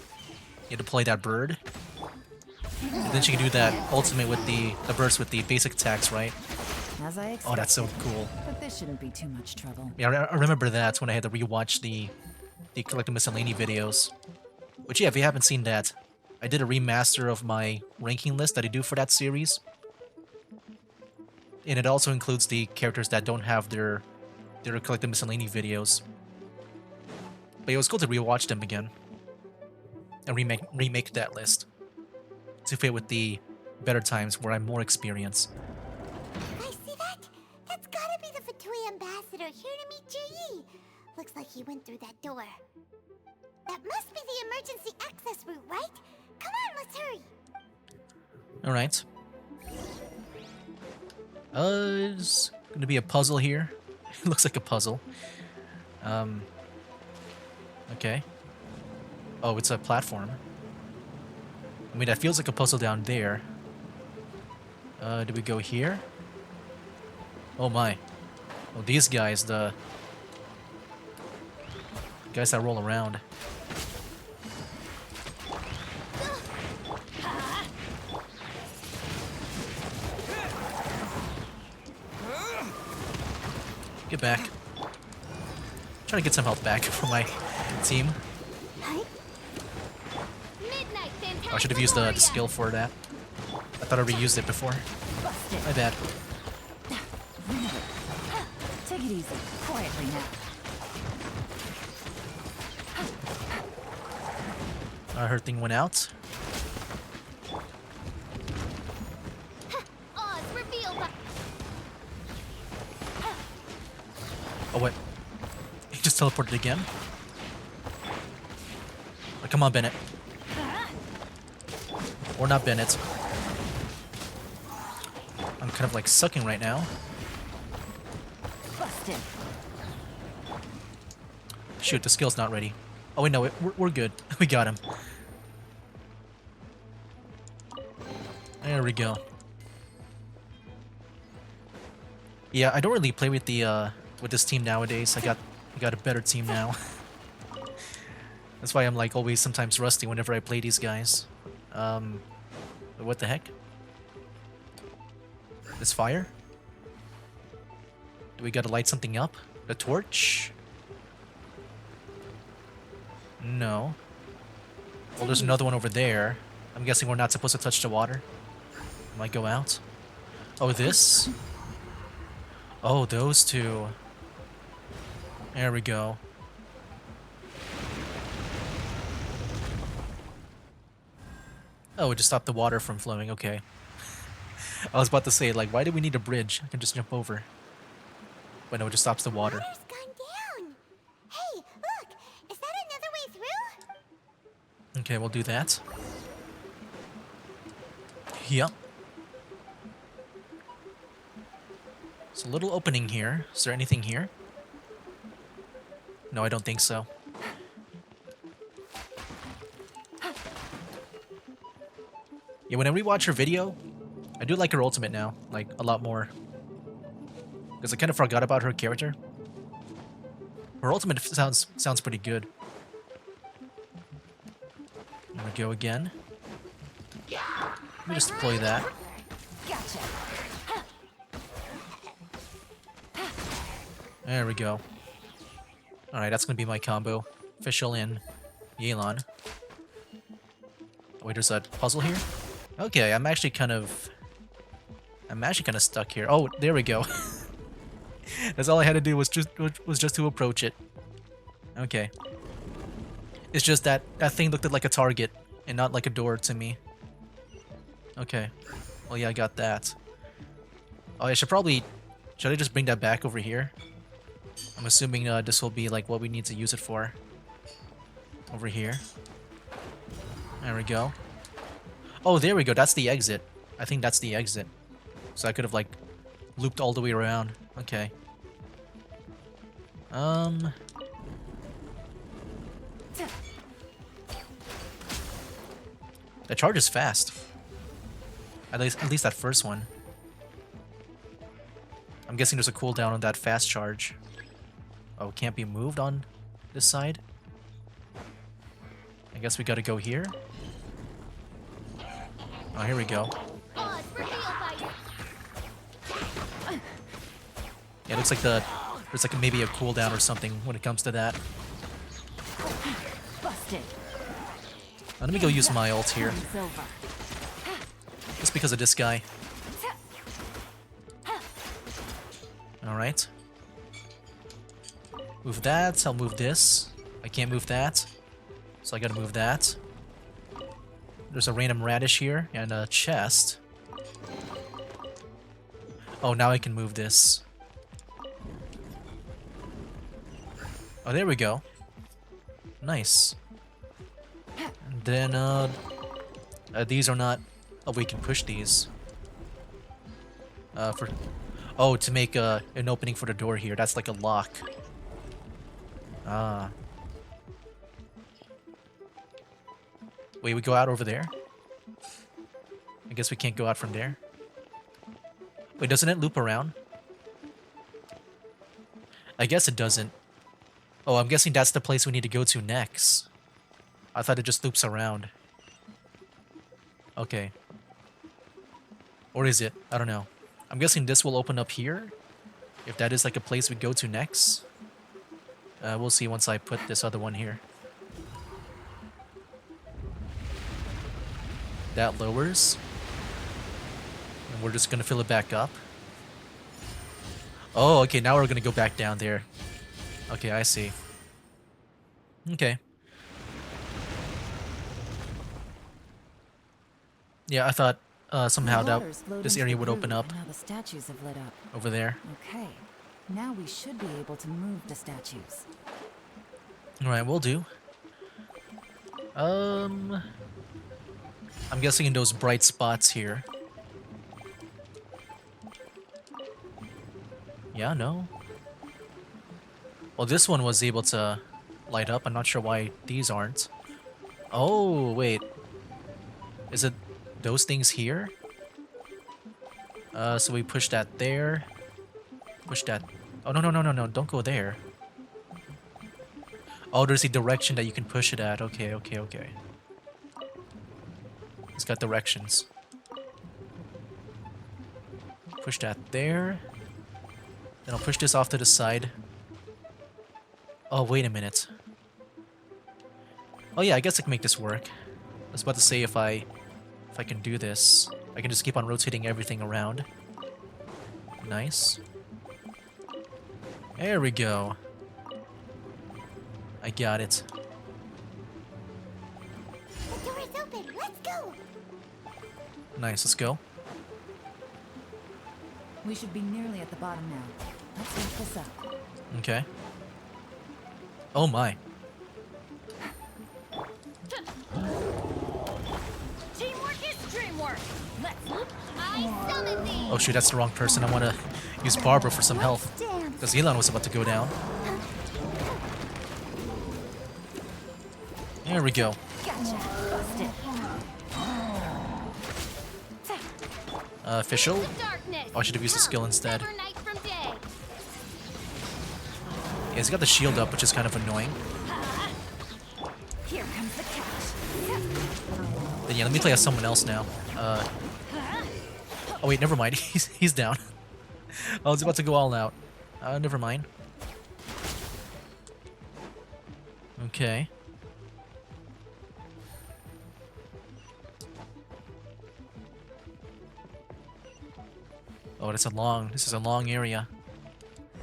You deploy that bird. And then she can do that ultimate with the burst with the basic attacks, right? As I Oh, that's so cool. But this shouldn't be too much trouble. Yeah, I remember that when I had to rewatch the Collective Miscellany videos. Which yeah, if you haven't seen that, I did a remaster of my ranking list that I do for that series. And it also includes the characters that don't have their Collective Miscellany videos. But it was cool to rewatch them again. And remake that list. To fit with the better times where I'm more experienced. Guys, see that? That's gotta be the Fatui ambassador here to meet Juri. Looks like he went through that door. That must be the emergency access route, right? Come on, let's hurry. Alright. It's gonna be a puzzle here. It looks like a puzzle. Okay. Oh, it's a platform. I mean, that feels like a puzzle down there. Do we go here? Oh my. Oh, these guys, the guys that roll around. Get back. Try to get some health back for my team. I should have used the skill for that. I thought I reused it before. My bad. Take it easy. Quietly now. Her thing went out. Oh, what? He just teleported again? Oh, come on, Bennett. Or not Bennett. I'm kind of like sucking right now. Busted. Shoot, the skill's not ready. Oh, wait, no, we're good. We got him. There we go. Yeah, I don't really play with the with this team nowadays. I got a better team now. That's why I'm like always sometimes rusty whenever I play these guys. What the heck? This fire? Do we gotta light something up? The torch? No. Well, there's another one over there. I'm guessing we're not supposed to touch the water. Might go out. Oh, this? Oh, those two. There we go. Oh, it just stopped the water from flowing. Okay. I was about to say, like, why do we need a bridge? I can just jump over. But no, it just stops the water. Water's gone down. Hey, look! Is that another way through? Okay, we'll do that. Yep. It's a little opening here. Is there anything here? No, I don't think so. Yeah, when I rewatch her video, I do like her ultimate now, like, a lot more. Because I kind of forgot about her character. Her ultimate sounds pretty good. There we go again. Let me just deploy that. Gotcha. There we go. Alright, that's gonna be my combo. Official in Yelan. Oh, wait, there's a puzzle here? Okay, I'm actually kind of stuck here. Oh, there we go. That's all I had to do was just to approach it. Okay. It's just that thing looked like a target and not like a door to me. Okay. Well, yeah, I got that. Oh, I should I just bring that back over here? I'm assuming this will be like what we need to use it for. Over here. There we go. Oh, there we go. That's the exit. I think that's the exit. So I could have like looped all the way around. Okay. The charge is fast. At least that first one. I'm guessing there's a cooldown on that fast charge. Oh, it can't be moved on this side? I guess we gotta go here. Oh, here we go. Yeah, it looks like there's like maybe a cooldown or something when it comes to that. Busted. Let me go use my ult here. Just because of this guy. Alright. Move that, I'll move this. I can't move that. So I gotta move that. There's a random radish here and a chest. Oh, now I can move this. Oh, there we go. Nice. And then, these are not... Oh, we can push these. Oh, to make an opening for the door here. That's like a lock. Ah. Wait, we go out over there? I guess we can't go out from there. Wait, doesn't it loop around? I guess it doesn't. Oh, I'm guessing that's the place we need to go to next. I thought it just loops around. Okay. Or is it? I don't know. I'm guessing this will open up here. If that is like a place we go to next. We'll see once I put this other one here. That lowers. And we're just gonna fill it back up. Oh, okay, now we're gonna go back down there. Okay, I see. Okay. Yeah, I thought somehow that this area would open up. Now the statues have lit up. Over there. Okay. Now we should be able to move the statues. Alright, we'll do. I'm guessing in those bright spots here. Yeah, no. Well, this one was able to light up. I'm not sure why these aren't. Oh, wait. Is it those things here? So we push that there. Push that. Oh, no. Don't go there. Oh, there's a direction that you can push it at. Okay. It's got directions. Push that there. Then I'll push this off to the side. Oh, wait a minute. Oh yeah, I guess I can make this work. I was about to say if I can do this, I can just keep on rotating everything around. Nice. There we go. I got it. The door is open. Let's go. Nice, let's go. We should be nearly at the bottom now. Let's lift this up. Okay. Oh my. Teamwork is dreamwork. I summon thee. Oh shoot, that's the wrong person. I want to use Barbara for some health. Because Yelan was about to go down. There we go. Gotcha. Busted. Official. Oh, I should have used the skill instead. Yeah, he's got the shield up, which is kind of annoying. Here comes the catch. Then yeah, let me play as someone else now. Oh wait, never mind. He's down. I was about to go all out. Never mind. Okay. Oh, this is a long area.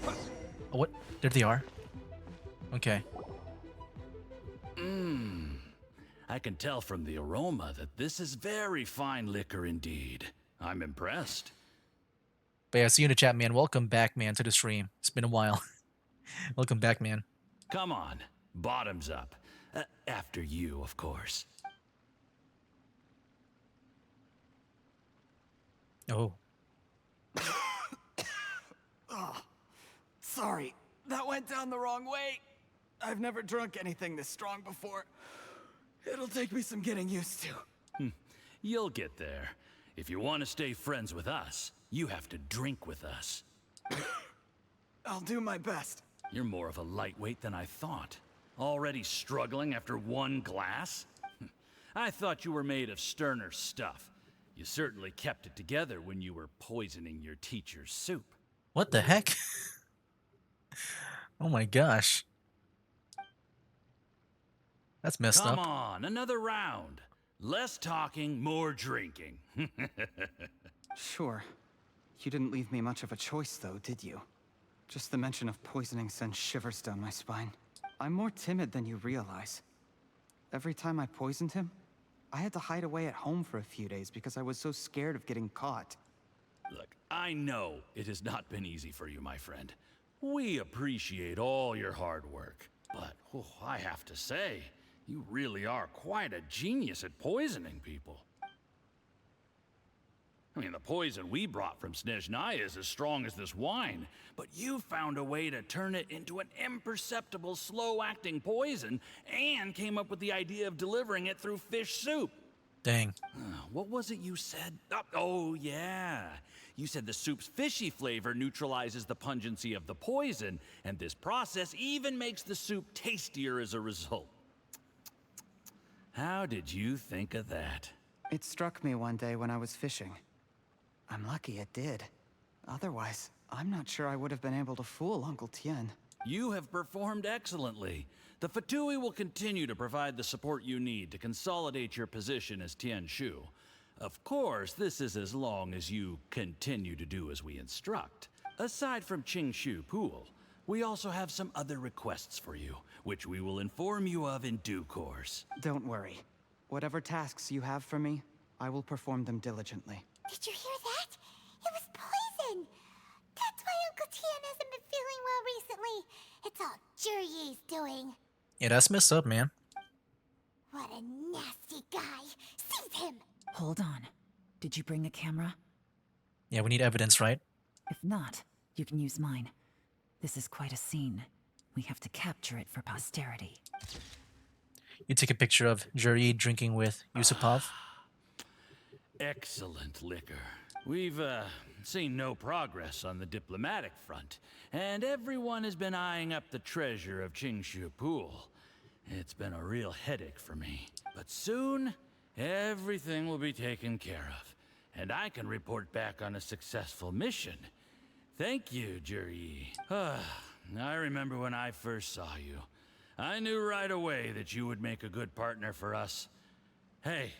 Oh, what? There they are. Okay. I can tell from the aroma that this is very fine liquor indeed. I'm impressed. But yeah, see you in the chat, man. Welcome back, man, to the stream. It's been a while. Welcome back, man. Come on, bottoms up. After you, of course. Oh. Oh, sorry, that went down the wrong way. I've never drunk anything this strong before. It'll take me some getting used to. You'll get there. If you want to stay friends with us, you have to drink with us. I'll do my best. You're more of a lightweight than I thought. Already struggling after one glass? I thought you were made of sterner stuff. You certainly kept it together when you were poisoning your teacher's soup. What the heck? Oh my gosh. That's messed up. Come on, another round. Less talking, more drinking. Sure. You didn't leave me much of a choice, though, did you? Just the mention of poisoning sends shivers down my spine. I'm more timid than you realize. Every time I poisoned him, I had to hide away at home for a few days because I was so scared of getting caught. Look, I know it has not been easy for you, my friend. We appreciate all your hard work. But I have to say, you really are quite a genius at poisoning people. I mean, the poison we brought from Snezhnaya is as strong as this wine, but you found a way to turn it into an imperceptible, slow-acting poison and came up with the idea of delivering it through fish soup. Dang. What was it you said? Oh, yeah. You said the soup's fishy flavor neutralizes the pungency of the poison, and this process even makes the soup tastier as a result. How did you think of that? It struck me one day when I was fishing. I'm lucky it did. Otherwise, I'm not sure I would have been able to fool Uncle Tien. You have performed excellently. The Fatui will continue to provide the support you need to consolidate your position as Tianshu. Of course, this is as long as you continue to do as we instruct. Aside from Qingshu Pool, we also have some other requests for you, which we will inform you of in due course. Don't worry. Whatever tasks you have for me, I will perform them diligently. Did you hear that? It was poison. That's why Uncle Tien hasn't been recently? It's all Jurye's doing. Yeah, that's messed up, man. What a nasty guy. Seize him! Hold on. Did you bring a camera? Yeah, we need evidence, right? If not, you can use mine. This is quite a scene. We have to capture it for posterity. You take a picture of Juri drinking with Yusupov. Excellent liquor. We've, seen no progress on the diplomatic front, and everyone has been eyeing up the treasure of Qingshu Pool. It's been a real headache for me. But soon, everything will be taken care of, and I can report back on a successful mission. Thank you, Juri. I remember when I first saw you. I knew right away that you would make a good partner for us. Hey,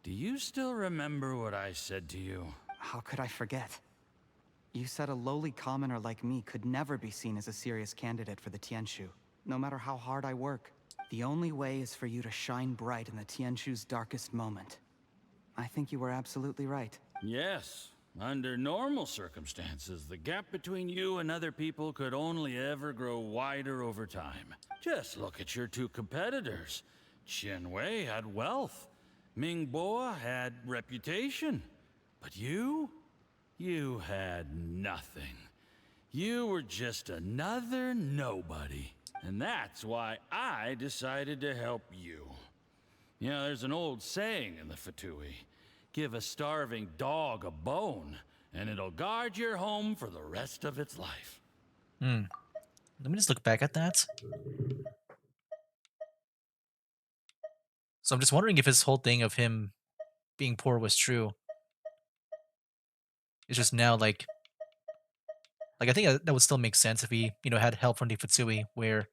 do you still remember what I said to you? How could I forget? You said a lowly commoner like me could never be seen as a serious candidate for the Tianshu, no matter how hard I work. The only way is for you to shine bright in the Tianshu's darkest moment. I think you were absolutely right. Yes. Under normal circumstances, the gap between you and other people could only ever grow wider over time. Just look at your two competitors. Qianwei had wealth. Mingbo had reputation. But you had nothing. You were just another nobody. And that's why I decided to help you. You know, there's an old saying in the Fatui. Give a starving dog a bone, and it'll guard your home for the rest of its life. Let me just look back at that. So I'm just wondering if this whole thing of him being poor was true. It's just now like I think that would still make sense if he, had help from the Futsui where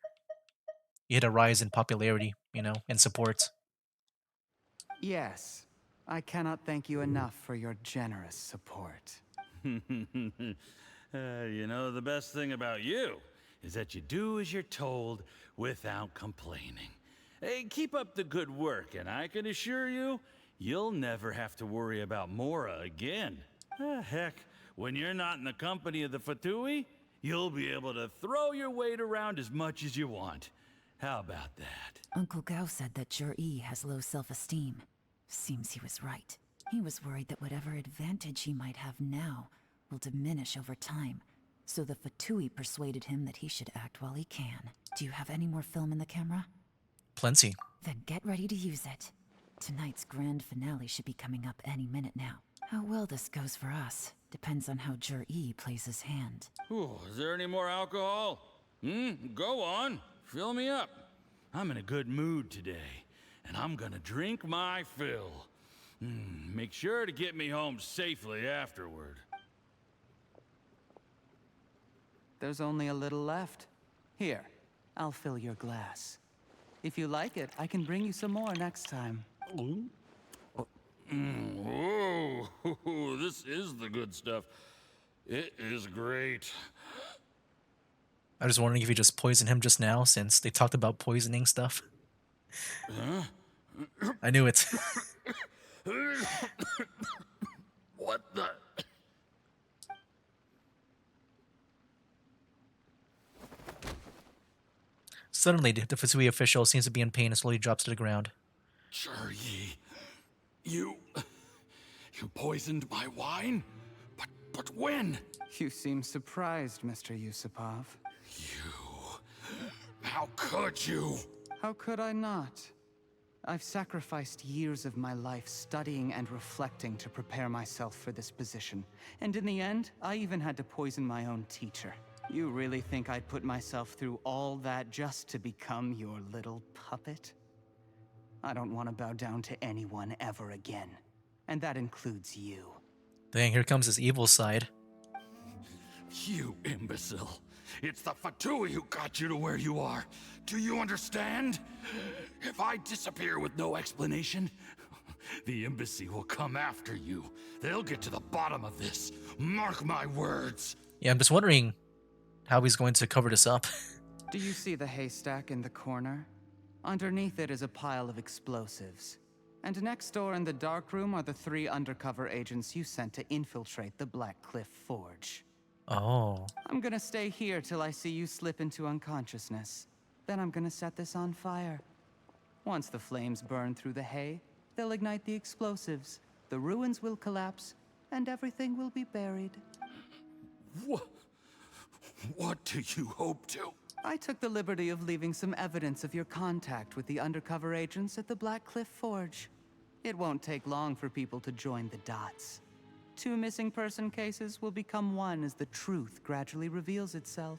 he had a rise in popularity, and support. Yes. I cannot thank you enough for your generous support. You know, the best thing about you is that you do as you're told without complaining. Hey, keep up the good work, and I can assure you, you'll never have to worry about Mora again. Heck, when you're not in the company of the Fatui, you'll be able to throw your weight around as much as you want. How about that? Uncle Gao said that Jur-E has low self-esteem. Seems he was right. He was worried that whatever advantage he might have now will diminish over time. So the Fatui persuaded him that he should act while he can. Do you have any more film in the camera? Plenty. Then get ready to use it. Tonight's grand finale should be coming up any minute now. How well this goes for us depends on how Jur-E plays his hand. Ooh, is there any more alcohol? Go on. Fill me up. I'm in a good mood today, and I'm gonna drink my fill. Make sure to get me home safely afterward. There's only a little left. Here, I'll fill your glass. If you like it, I can bring you some more next time. Whoa, this is the good stuff. It is great. I was wondering if you just poisoned him just now, since they talked about poisoning stuff. Huh? I knew it. What the? Suddenly, the Futsui official seems to be in pain and slowly drops to the ground. Jur-E, you poisoned my wine? But when? You seem surprised, Mr. Yusupov. How could you? How could I not? I've sacrificed years of my life studying and reflecting to prepare myself for this position. And in the end, I even had to poison my own teacher. You really think I'd put myself through all that just to become your little puppet? I don't want to bow down to anyone ever again. And that includes you. Dang, here comes his evil side. You imbecile. It's the Fatui who got you to where you are. Do you understand? If I disappear with no explanation, the embassy will come after you. They'll get to the bottom of this. Mark my words. Yeah, I'm just wondering how he's going to cover this up. Do you see the haystack in the corner? Underneath it is a pile of explosives. And next door in the dark room are the 3 undercover agents you sent to infiltrate the Black Cliff Forge. Oh. I'm gonna stay here till I see you slip into unconsciousness. Then I'm gonna set this on fire. Once the flames burn through the hay, they'll ignite the explosives. The ruins will collapse, and everything will be buried. What do you hope to? I took the liberty of leaving some evidence of your contact with the undercover agents at the Black Cliff Forge. It won't take long for people to join the dots. 2 missing person cases will become one as the truth gradually reveals itself.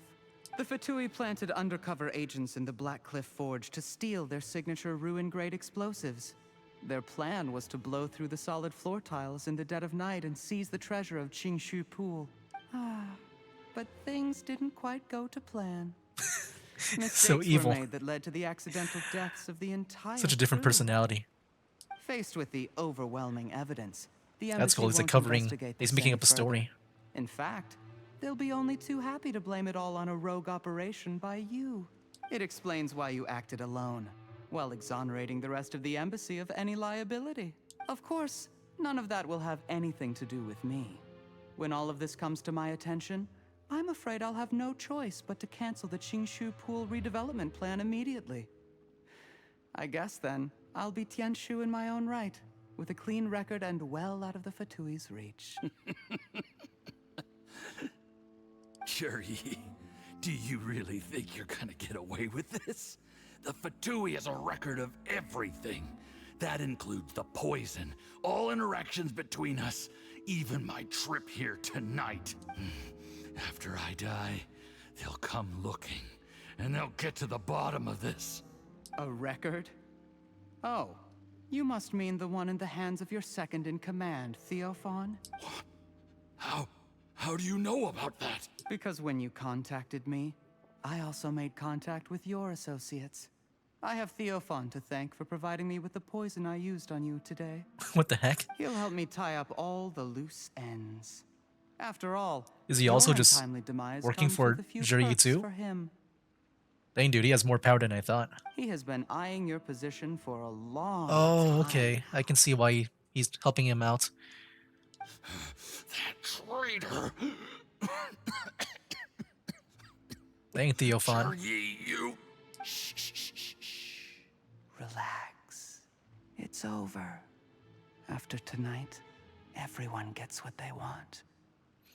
The Fatui planted undercover agents in the Black Cliff Forge to steal their signature ruin-grade explosives. Their plan was to blow through the solid floor tiles in the dead of night and seize the treasure of Qingshu Pool. But things didn't quite go to plan. So evil. Were made that led to the accidental deaths of the entire Such a different crew. personality. Faced with the overwhelming evidence, the That's embassy cool. He's like won't covering. investigate He's this making any up a further. story. In fact, they'll be only too happy to blame it all on a rogue operation by you. It explains why you acted alone, while exonerating the rest of the embassy of any liability. Of course, none of that will have anything to do with me. When all of this comes to my attention, I'm afraid I'll have no choice but to cancel the Qingshu Pool redevelopment plan immediately. I guess then, I'll be Tianshu in my own right, with a clean record and well out of the Fatui's reach. Juri, do you really think you're gonna get away with this? The Fatui has a record of everything. That includes the poison, all interactions between us, even my trip here tonight. After I die, they'll come looking, and they'll get to the bottom of this. A record? Oh, you must mean the one in the hands of your second in command, Theophan? How do you know about that? Because when you contacted me, I also made contact with your associates. I have Theophan to thank for providing me with the poison I used on you today. What the heck? He'll help me tie up all the loose ends. After all, Is he also your just untimely demise working comes for with a few Juri perks too? for him. Dang, dude, he has more power than I thought. He has been eyeing your position for a long Oh, time. okay. I can see why he's helping him out. That traitor! Dang, Theophan. You! Relax. It's over. After tonight, everyone gets what they want.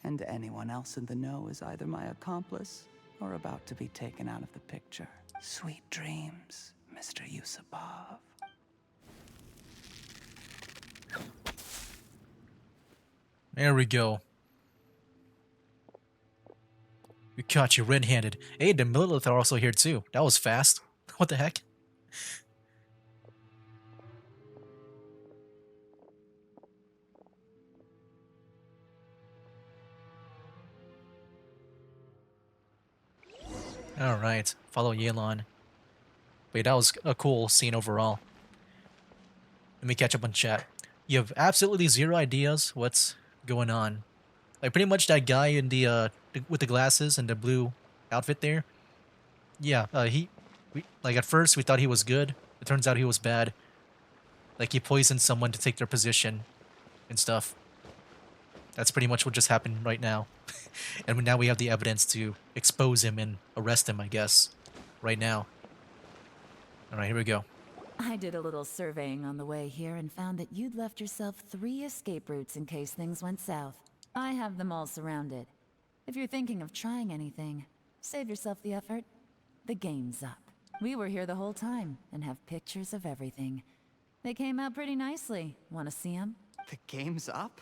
And anyone else in the know is either my accomplice or about to be taken out of the picture. Sweet dreams, Mr. Yusupov. There we go. We caught you red-handed. Hey, the Millilith are also here too. That was fast. What the heck? Alright, follow Yelan. Wait, that was a cool scene overall. Let me catch up on chat. You have absolutely zero ideas what's going on. Like, pretty much that guy in the with the glasses and the blue outfit there. Yeah, like at first we thought he was good. It turns out he was bad. Like, he poisoned someone to take their position and stuff. That's pretty much what just happened right now. And now we have the evidence to expose him and arrest him, I guess. Right now. Alright, here we go. I did a little surveying on the way here and found that you'd left yourself 3 escape routes in case things went south. I have them all surrounded. If you're thinking of trying anything, save yourself the effort. The game's up. We were here the whole time and have pictures of everything. They came out pretty nicely. Want to see them? The game's up?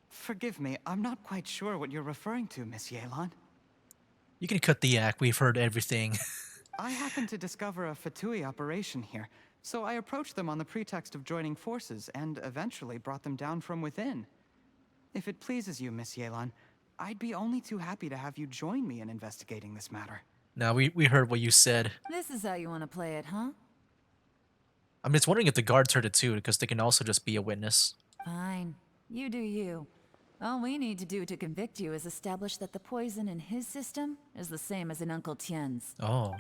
Forgive me, I'm not quite sure what you're referring to, Miss Yelan. You can cut the act. We've heard everything. I happened to discover a Fatui operation here, so I approached them on the pretext of joining forces and eventually brought them down from within. If it pleases you, Miss Yelan, I'd be only too happy to have you join me in investigating this matter. Now, we heard what you said. This is how you want to play it, huh? I'm just wondering if the guards heard it too, because they can also just be a witness. Fine. You do you. All we need to do to convict you is establish that the poison in his system is the same as in Uncle Tien's. Oh.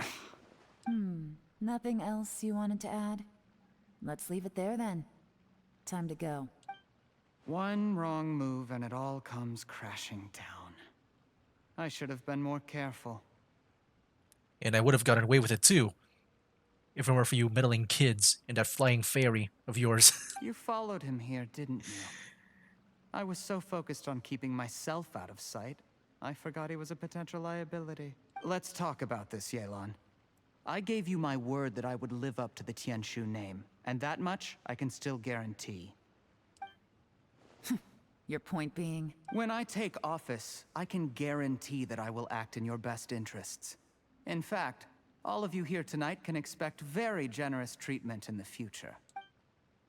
Nothing else you wanted to add? Let's leave it there then. Time to go. One wrong move and it all comes crashing down. I should have been more careful. And I would have gotten away with it too, if it weren't for you meddling kids and that flying fairy of yours. You followed him here, didn't you? I was so focused on keeping myself out of sight, I forgot he was a potential liability. Let's talk about this, Yelan. I gave you my word that I would live up to the Tianshu name, and that much I can still guarantee. Your point being? When I take office, I can guarantee that I will act in your best interests. In fact, all of you here tonight can expect very generous treatment in the future.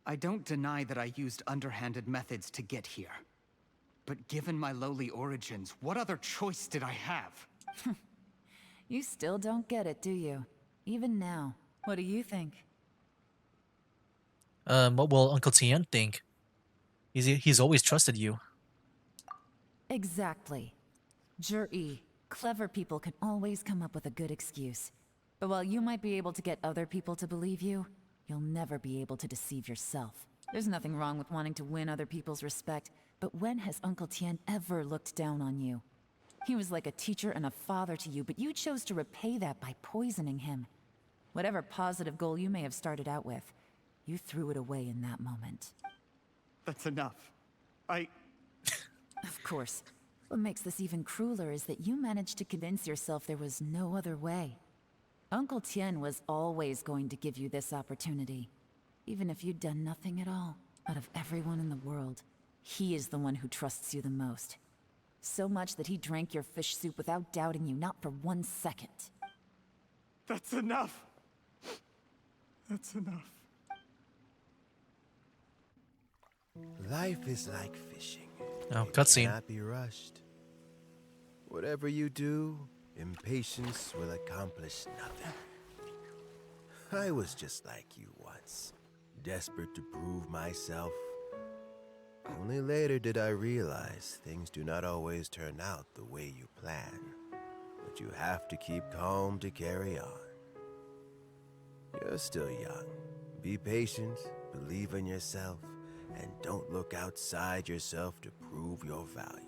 I don't deny that I used underhanded methods to get here. But given my lowly origins, what other choice did I have? You still don't get it, do you? Even now. What do you think? What will Uncle Tien think? He's always trusted you. Exactly. Jur-E, clever people can always come up with a good excuse. But while you might be able to get other people to believe you, you'll never be able to deceive yourself. There's nothing wrong with wanting to win other people's respect, but when has Uncle Tien ever looked down on you? He was like a teacher and a father to you, but you chose to repay that by poisoning him. Whatever positive goal you may have started out with, you threw it away in that moment. That's enough. Of course. What makes this even crueler is that you managed to convince yourself there was no other way. Uncle Tien was always going to give you this opportunity. Even if you'd done nothing at all. Out of everyone in the world, he is the one who trusts you the most. So much that he drank your fish soup without doubting you, not for 1 second. That's enough. That's enough. Life is like fishing. Oh, It cutscene. cannot be rushed. Whatever you do, impatience will accomplish nothing. I was just like you once, desperate to prove myself. Only later did I realize things do not always turn out the way you plan. But you have to keep calm to carry on. You're still young. Be patient, believe in yourself, and don't look outside yourself to prove your value.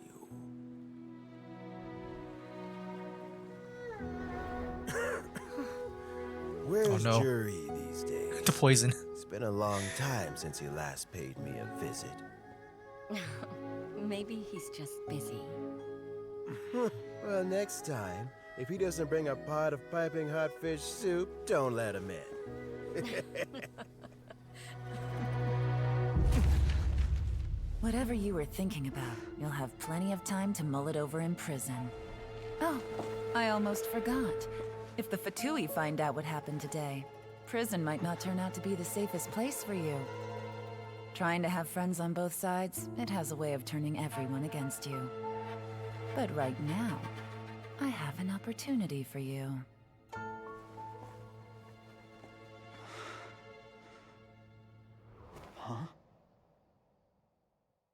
Where's no. Jury these days? The poison. It's been a long time since he last paid me a visit. Maybe he's just busy. Well, next time, if he doesn't bring a pot of piping hot fish soup, don't let him in. Whatever you were thinking about, you'll have plenty of time to mull it over in prison. Oh, I almost forgot. If the Fatui find out what happened today, prison might not turn out to be the safest place for you. Trying to have friends on both sides, it has a way of turning everyone against you. But right now, I have an opportunity for you. Huh?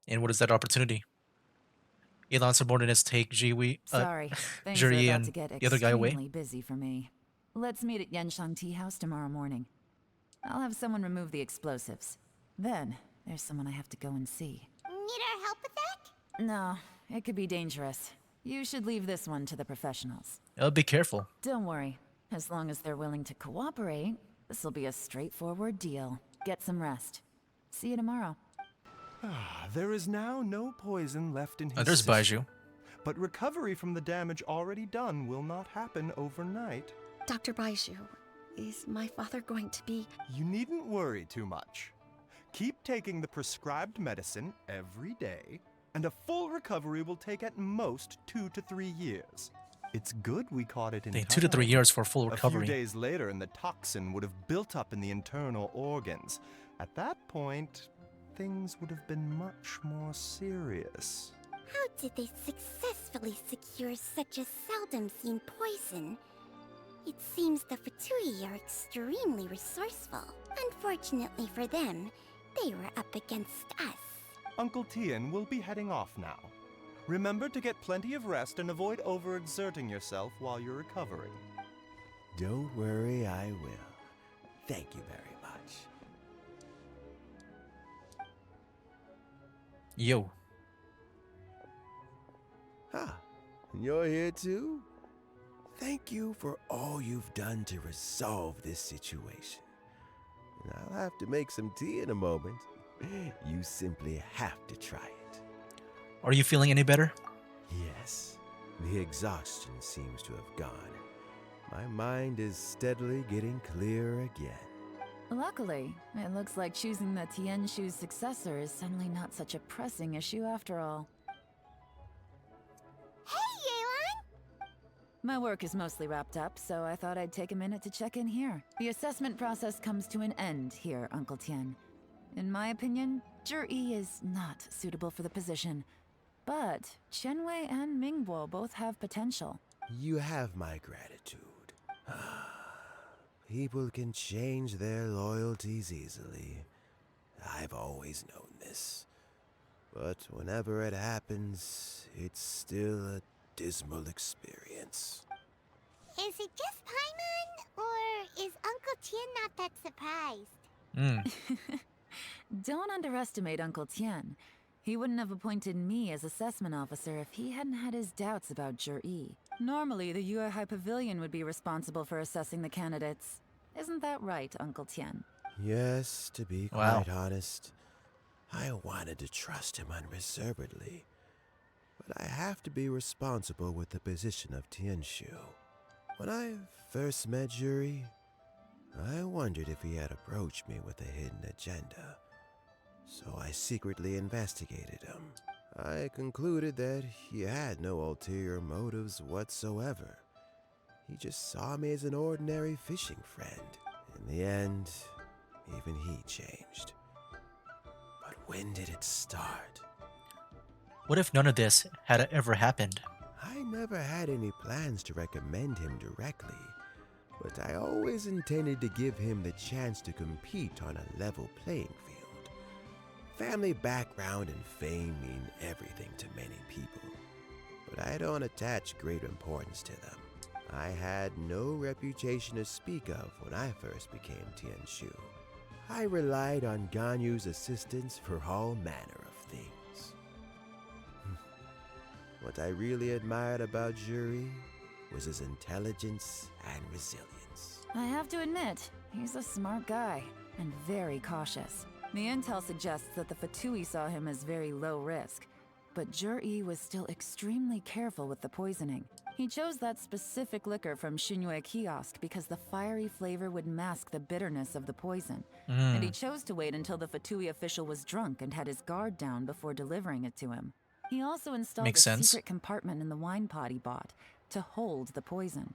And what is that opportunity? Yelan's subordinates take Sorry, things are Juri about and to get the other guy away. extremely busy for me. Let's meet at Yenshang Tea House tomorrow morning. I'll have someone remove the explosives. Then, there's someone I have to go and see. Need our help with that? No, it could be dangerous. You should leave this one to the professionals. Be careful. Don't worry. As long as they're willing to cooperate, this'll be a straightforward deal. Get some rest. See you tomorrow. There is now no poison left in his There's system. Baiju. But recovery from the damage already done will not happen overnight. Dr. Baiju, is my father going to be... You needn't worry too much. Keep taking the prescribed medicine every day, and a full recovery will take at most 2 to 3 years. It's good we caught it in time. 2 to 3 years for full recovery. A few days later, and the toxin would have built up in the internal organs. At that point, things would have been much more serious. How did they successfully secure such a seldom-seen poison? It seems the Fatui are extremely resourceful. Unfortunately for them, they were up against us. Uncle Tien will be heading off now. Remember to get plenty of rest and avoid overexerting yourself while you're recovering. Don't worry, I will. Thank you very much. Yo. Ah, You're here too? Thank you for all you've done to resolve this situation. And I'll have to make some tea in a moment. You simply have to try it. Are you feeling any better? Yes, the exhaustion seems to have gone. My mind is steadily getting clearer again. Luckily, it looks like choosing the Tianshu's successor is suddenly not such a pressing issue after all. Hey, Yelan! My work is mostly wrapped up, so I thought I'd take a minute to check in here. The assessment process comes to an end here, Uncle Tian. In my opinion, Zhi is not suitable for the position. But Qianwei and Mingbo both have potential. You have my gratitude. People can change their loyalties easily. I've always known this. But whenever it happens, it's still a dismal experience. Is it just Paimon, or is Uncle Tian not that surprised? Don't underestimate Uncle Tian. He wouldn't have appointed me as assessment officer if he hadn't had his doubts about Zhi. Normally, the Yuehai Pavilion would be responsible for assessing the candidates. Isn't that right, Uncle Tian? Yes, to be quite honest, I wanted to trust him unreservedly. But I have to be responsible with the position of Tianshu. When I first met Zhi, I wondered if he had approached me with a hidden agenda. So I secretly investigated him. I concluded that he had no ulterior motives whatsoever. He just saw me as an ordinary fishing friend. In the end, even he changed. But when did it start? What if none of this had ever happened? I never had any plans to recommend him directly, but I always intended to give him the chance to compete on a level playing field. Family background and fame mean everything to many people, but I don't attach great importance to them. I had no reputation to speak of when I first became Tianshu. I relied on Ganyu's assistance for all manner of things. What I really admired about Zhi was his intelligence and resilience. I have to admit, he's a smart guy, and very cautious. The intel suggests that the Fatui saw him as very low risk, but Zhi was still extremely careful with the poisoning. He chose that specific liquor from Xinyue Kiosk because the fiery flavor would mask the bitterness of the poison. And he chose to wait until the Fatui official was drunk and had his guard down before delivering it to him. He also installed a secret compartment in the wine pot he bought to hold the poison.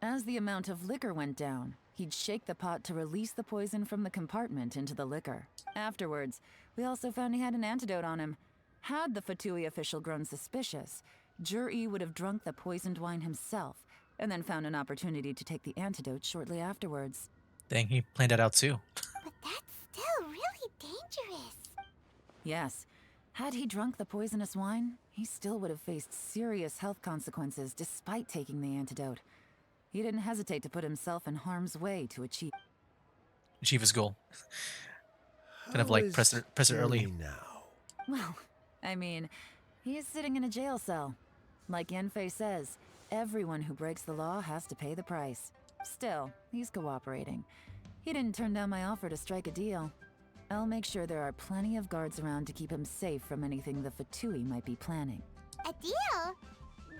As the amount of liquor went down, he'd shake the pot to release the poison from the compartment into the liquor. Afterwards, we also found he had an antidote on him. Had the Fatui official grown suspicious, Zhi would have drunk the poisoned wine himself, and then found an opportunity to take the antidote shortly afterwards. Dang, he planned that out too. But that's still really dangerous. Yes. Had he drunk the poisonous wine, he still would have faced serious health consequences despite taking the antidote. He didn't hesitate to put himself in harm's way to achieve his goal. Kind of like press it early. Now? Well, I mean, he is sitting in a jail cell. Like Yanfei says, everyone who breaks the law has to pay the price. Still, he's cooperating. He didn't turn down my offer to strike a deal. I'll make sure there are plenty of guards around to keep him safe from anything the Fatui might be planning. A deal?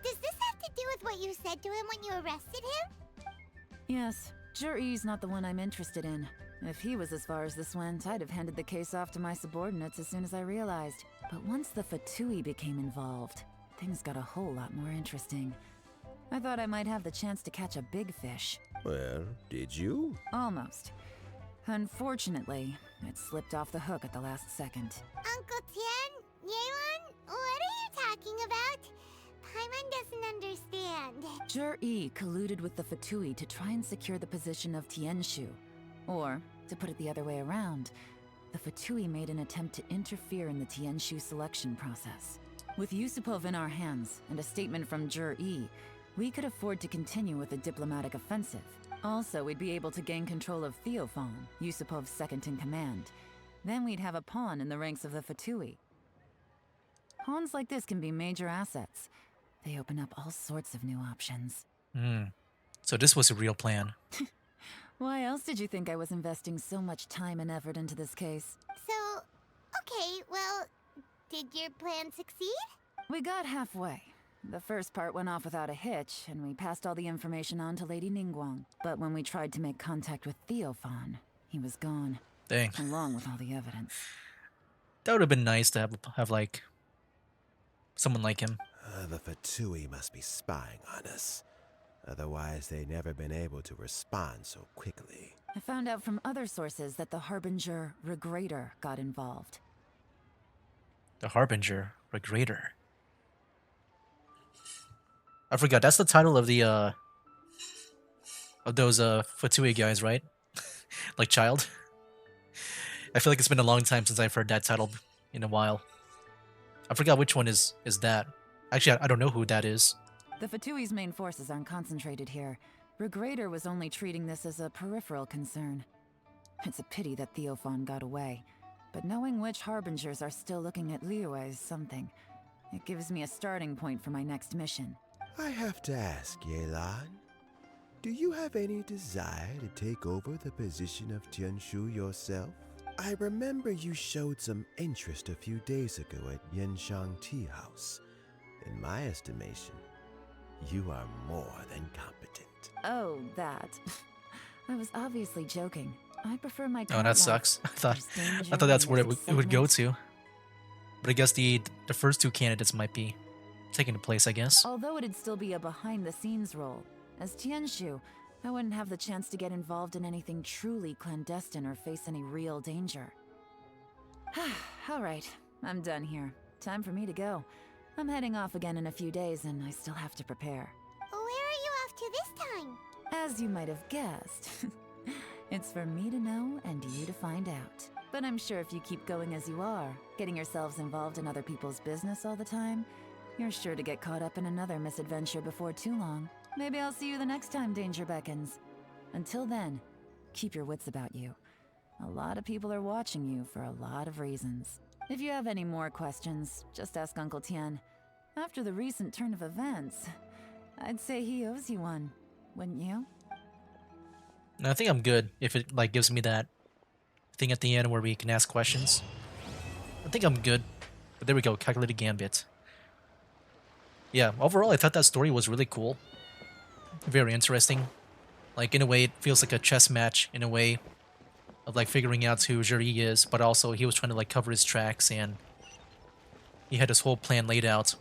Does this have to do with what you said to him when you arrested him? Yes, Zhi's not the one I'm interested in. If he was as far as this went, I'd have handed the case off to my subordinates as soon as I realized. But once the Fatui became involved, things got a whole lot more interesting. I thought I might have the chance to catch a big fish. Well, did you? Almost. Unfortunately, it slipped off the hook at the last second. Uncle Tian, Yelan, what are you talking about? Paimon doesn't understand. Zhi colluded with the Fatui to try and secure the position of Tianshu. Or, to put it the other way around, the Fatui made an attempt to interfere in the Tianshu selection process. With Yusupov in our hands and a statement from Zhi, we could afford to continue with a diplomatic offensive. Also, we'd be able to gain control of Theophan, Yusupov's second-in-command. Then we'd have a pawn in the ranks of the Fatui. Pawns like this can be major assets. they open up all sorts of new options. So this was a real plan. Why else did you think I was investing so much time and effort into this case? So, okay, well, did your plan succeed? We got halfway. The first part went off without a hitch, and we passed all the information on to Lady Ningguang. But when we tried to make contact with Theophan, he was gone. Dang. Along with all the evidence. That would have been nice to have like someone like him. The Fatui must be spying on us. Otherwise, they'd never been able to respond so quickly. I found out from other sources that the Harbinger Regrator got involved. The Harbinger Regrator. I forgot, that's the title of the of those Fatui guys, right? Like Child. I feel like it's been a long time since I've heard that title in a while. I forgot which one is that. Actually, I don't know who that is. The Fatui's main forces aren't concentrated here. Regrator was only treating this as a peripheral concern. It's a pity that Theophan got away. But knowing which Harbingers are still looking at Liyue is something. It gives me a starting point for my next mission. I have to ask, Yelan, do you have any desire to take over the position of Tianshu yourself? I remember you showed some interest a few days ago at Yenshang Tea House. In my estimation, you are more than competent. Oh, that. I was obviously joking. I prefer my Oh, that sucks. I thought that's where it would go to. But I guess the first two candidates might be taking the place, I guess. Although it'd still be a behind-the-scenes role. As Tianshu, I wouldn't have the chance to get involved in anything truly clandestine or face any real danger. Alright, I'm done here. Time for me to go. I'm heading off again in a few days and I still have to prepare. Where are you off to this time? As you might have guessed, it's for me to know and you to find out. But I'm sure if you keep going as you are, getting yourselves involved in other people's business all the time, you're sure to get caught up in another misadventure before too long. Maybe I'll see you the next time danger beckons. Until then, keep your wits about you. A lot of people are watching you for a lot of reasons. If you have any more questions, just ask Uncle Tian. After the recent turn of events, I'd say he owes you one, wouldn't you? No, I think I'm good if it like gives me that thing at the end where we can ask questions. I think I'm good. But there we go, calculated gambit. Yeah, overall I thought that story was really cool. Very interesting. Like in a way it feels like a chess match in a way of like figuring out who Juri is, but also he was trying to like cover his tracks and he had his whole plan laid out.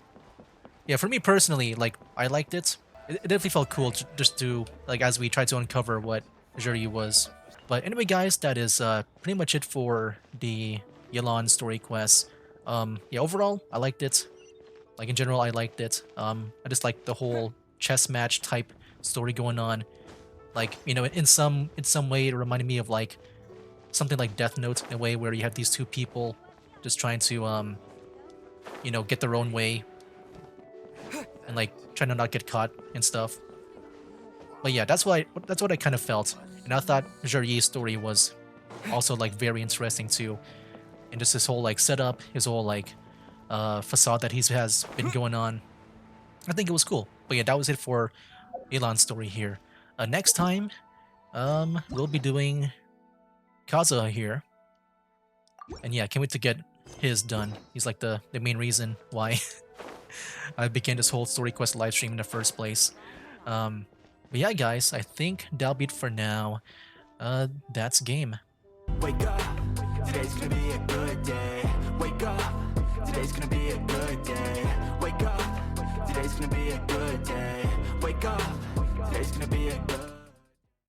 Yeah, for me personally, like I liked it. It definitely felt cool just to like as we tried to uncover what Juri was. But anyway guys, that is pretty much it for the Yelan story quest. Yeah, overall I liked it. Like in general I liked it. I just like the whole chess match type story going on. Like, you know, in some way it reminded me of like something like Death Note in a way where you have these two people just trying to you know, get their own way and like trying to not get caught and stuff. But yeah, that's what I kind of felt. And I thought Juri's story was also like very interesting too. And just his whole like setup, his whole like facade that he has been going on. I think it was cool. But yeah, that was it for Yelan's story here. Next time, we'll be doing Kazuha here. And yeah, can't wait to get his done. He's like the main reason why I began this whole story quest livestream in the first place. But yeah, guys, I think that'll be it for now. That's game. Wake up, today's gonna be a good day. Wake up, today's gonna be a good day. Wake up, today's gonna be a good day. Wake up.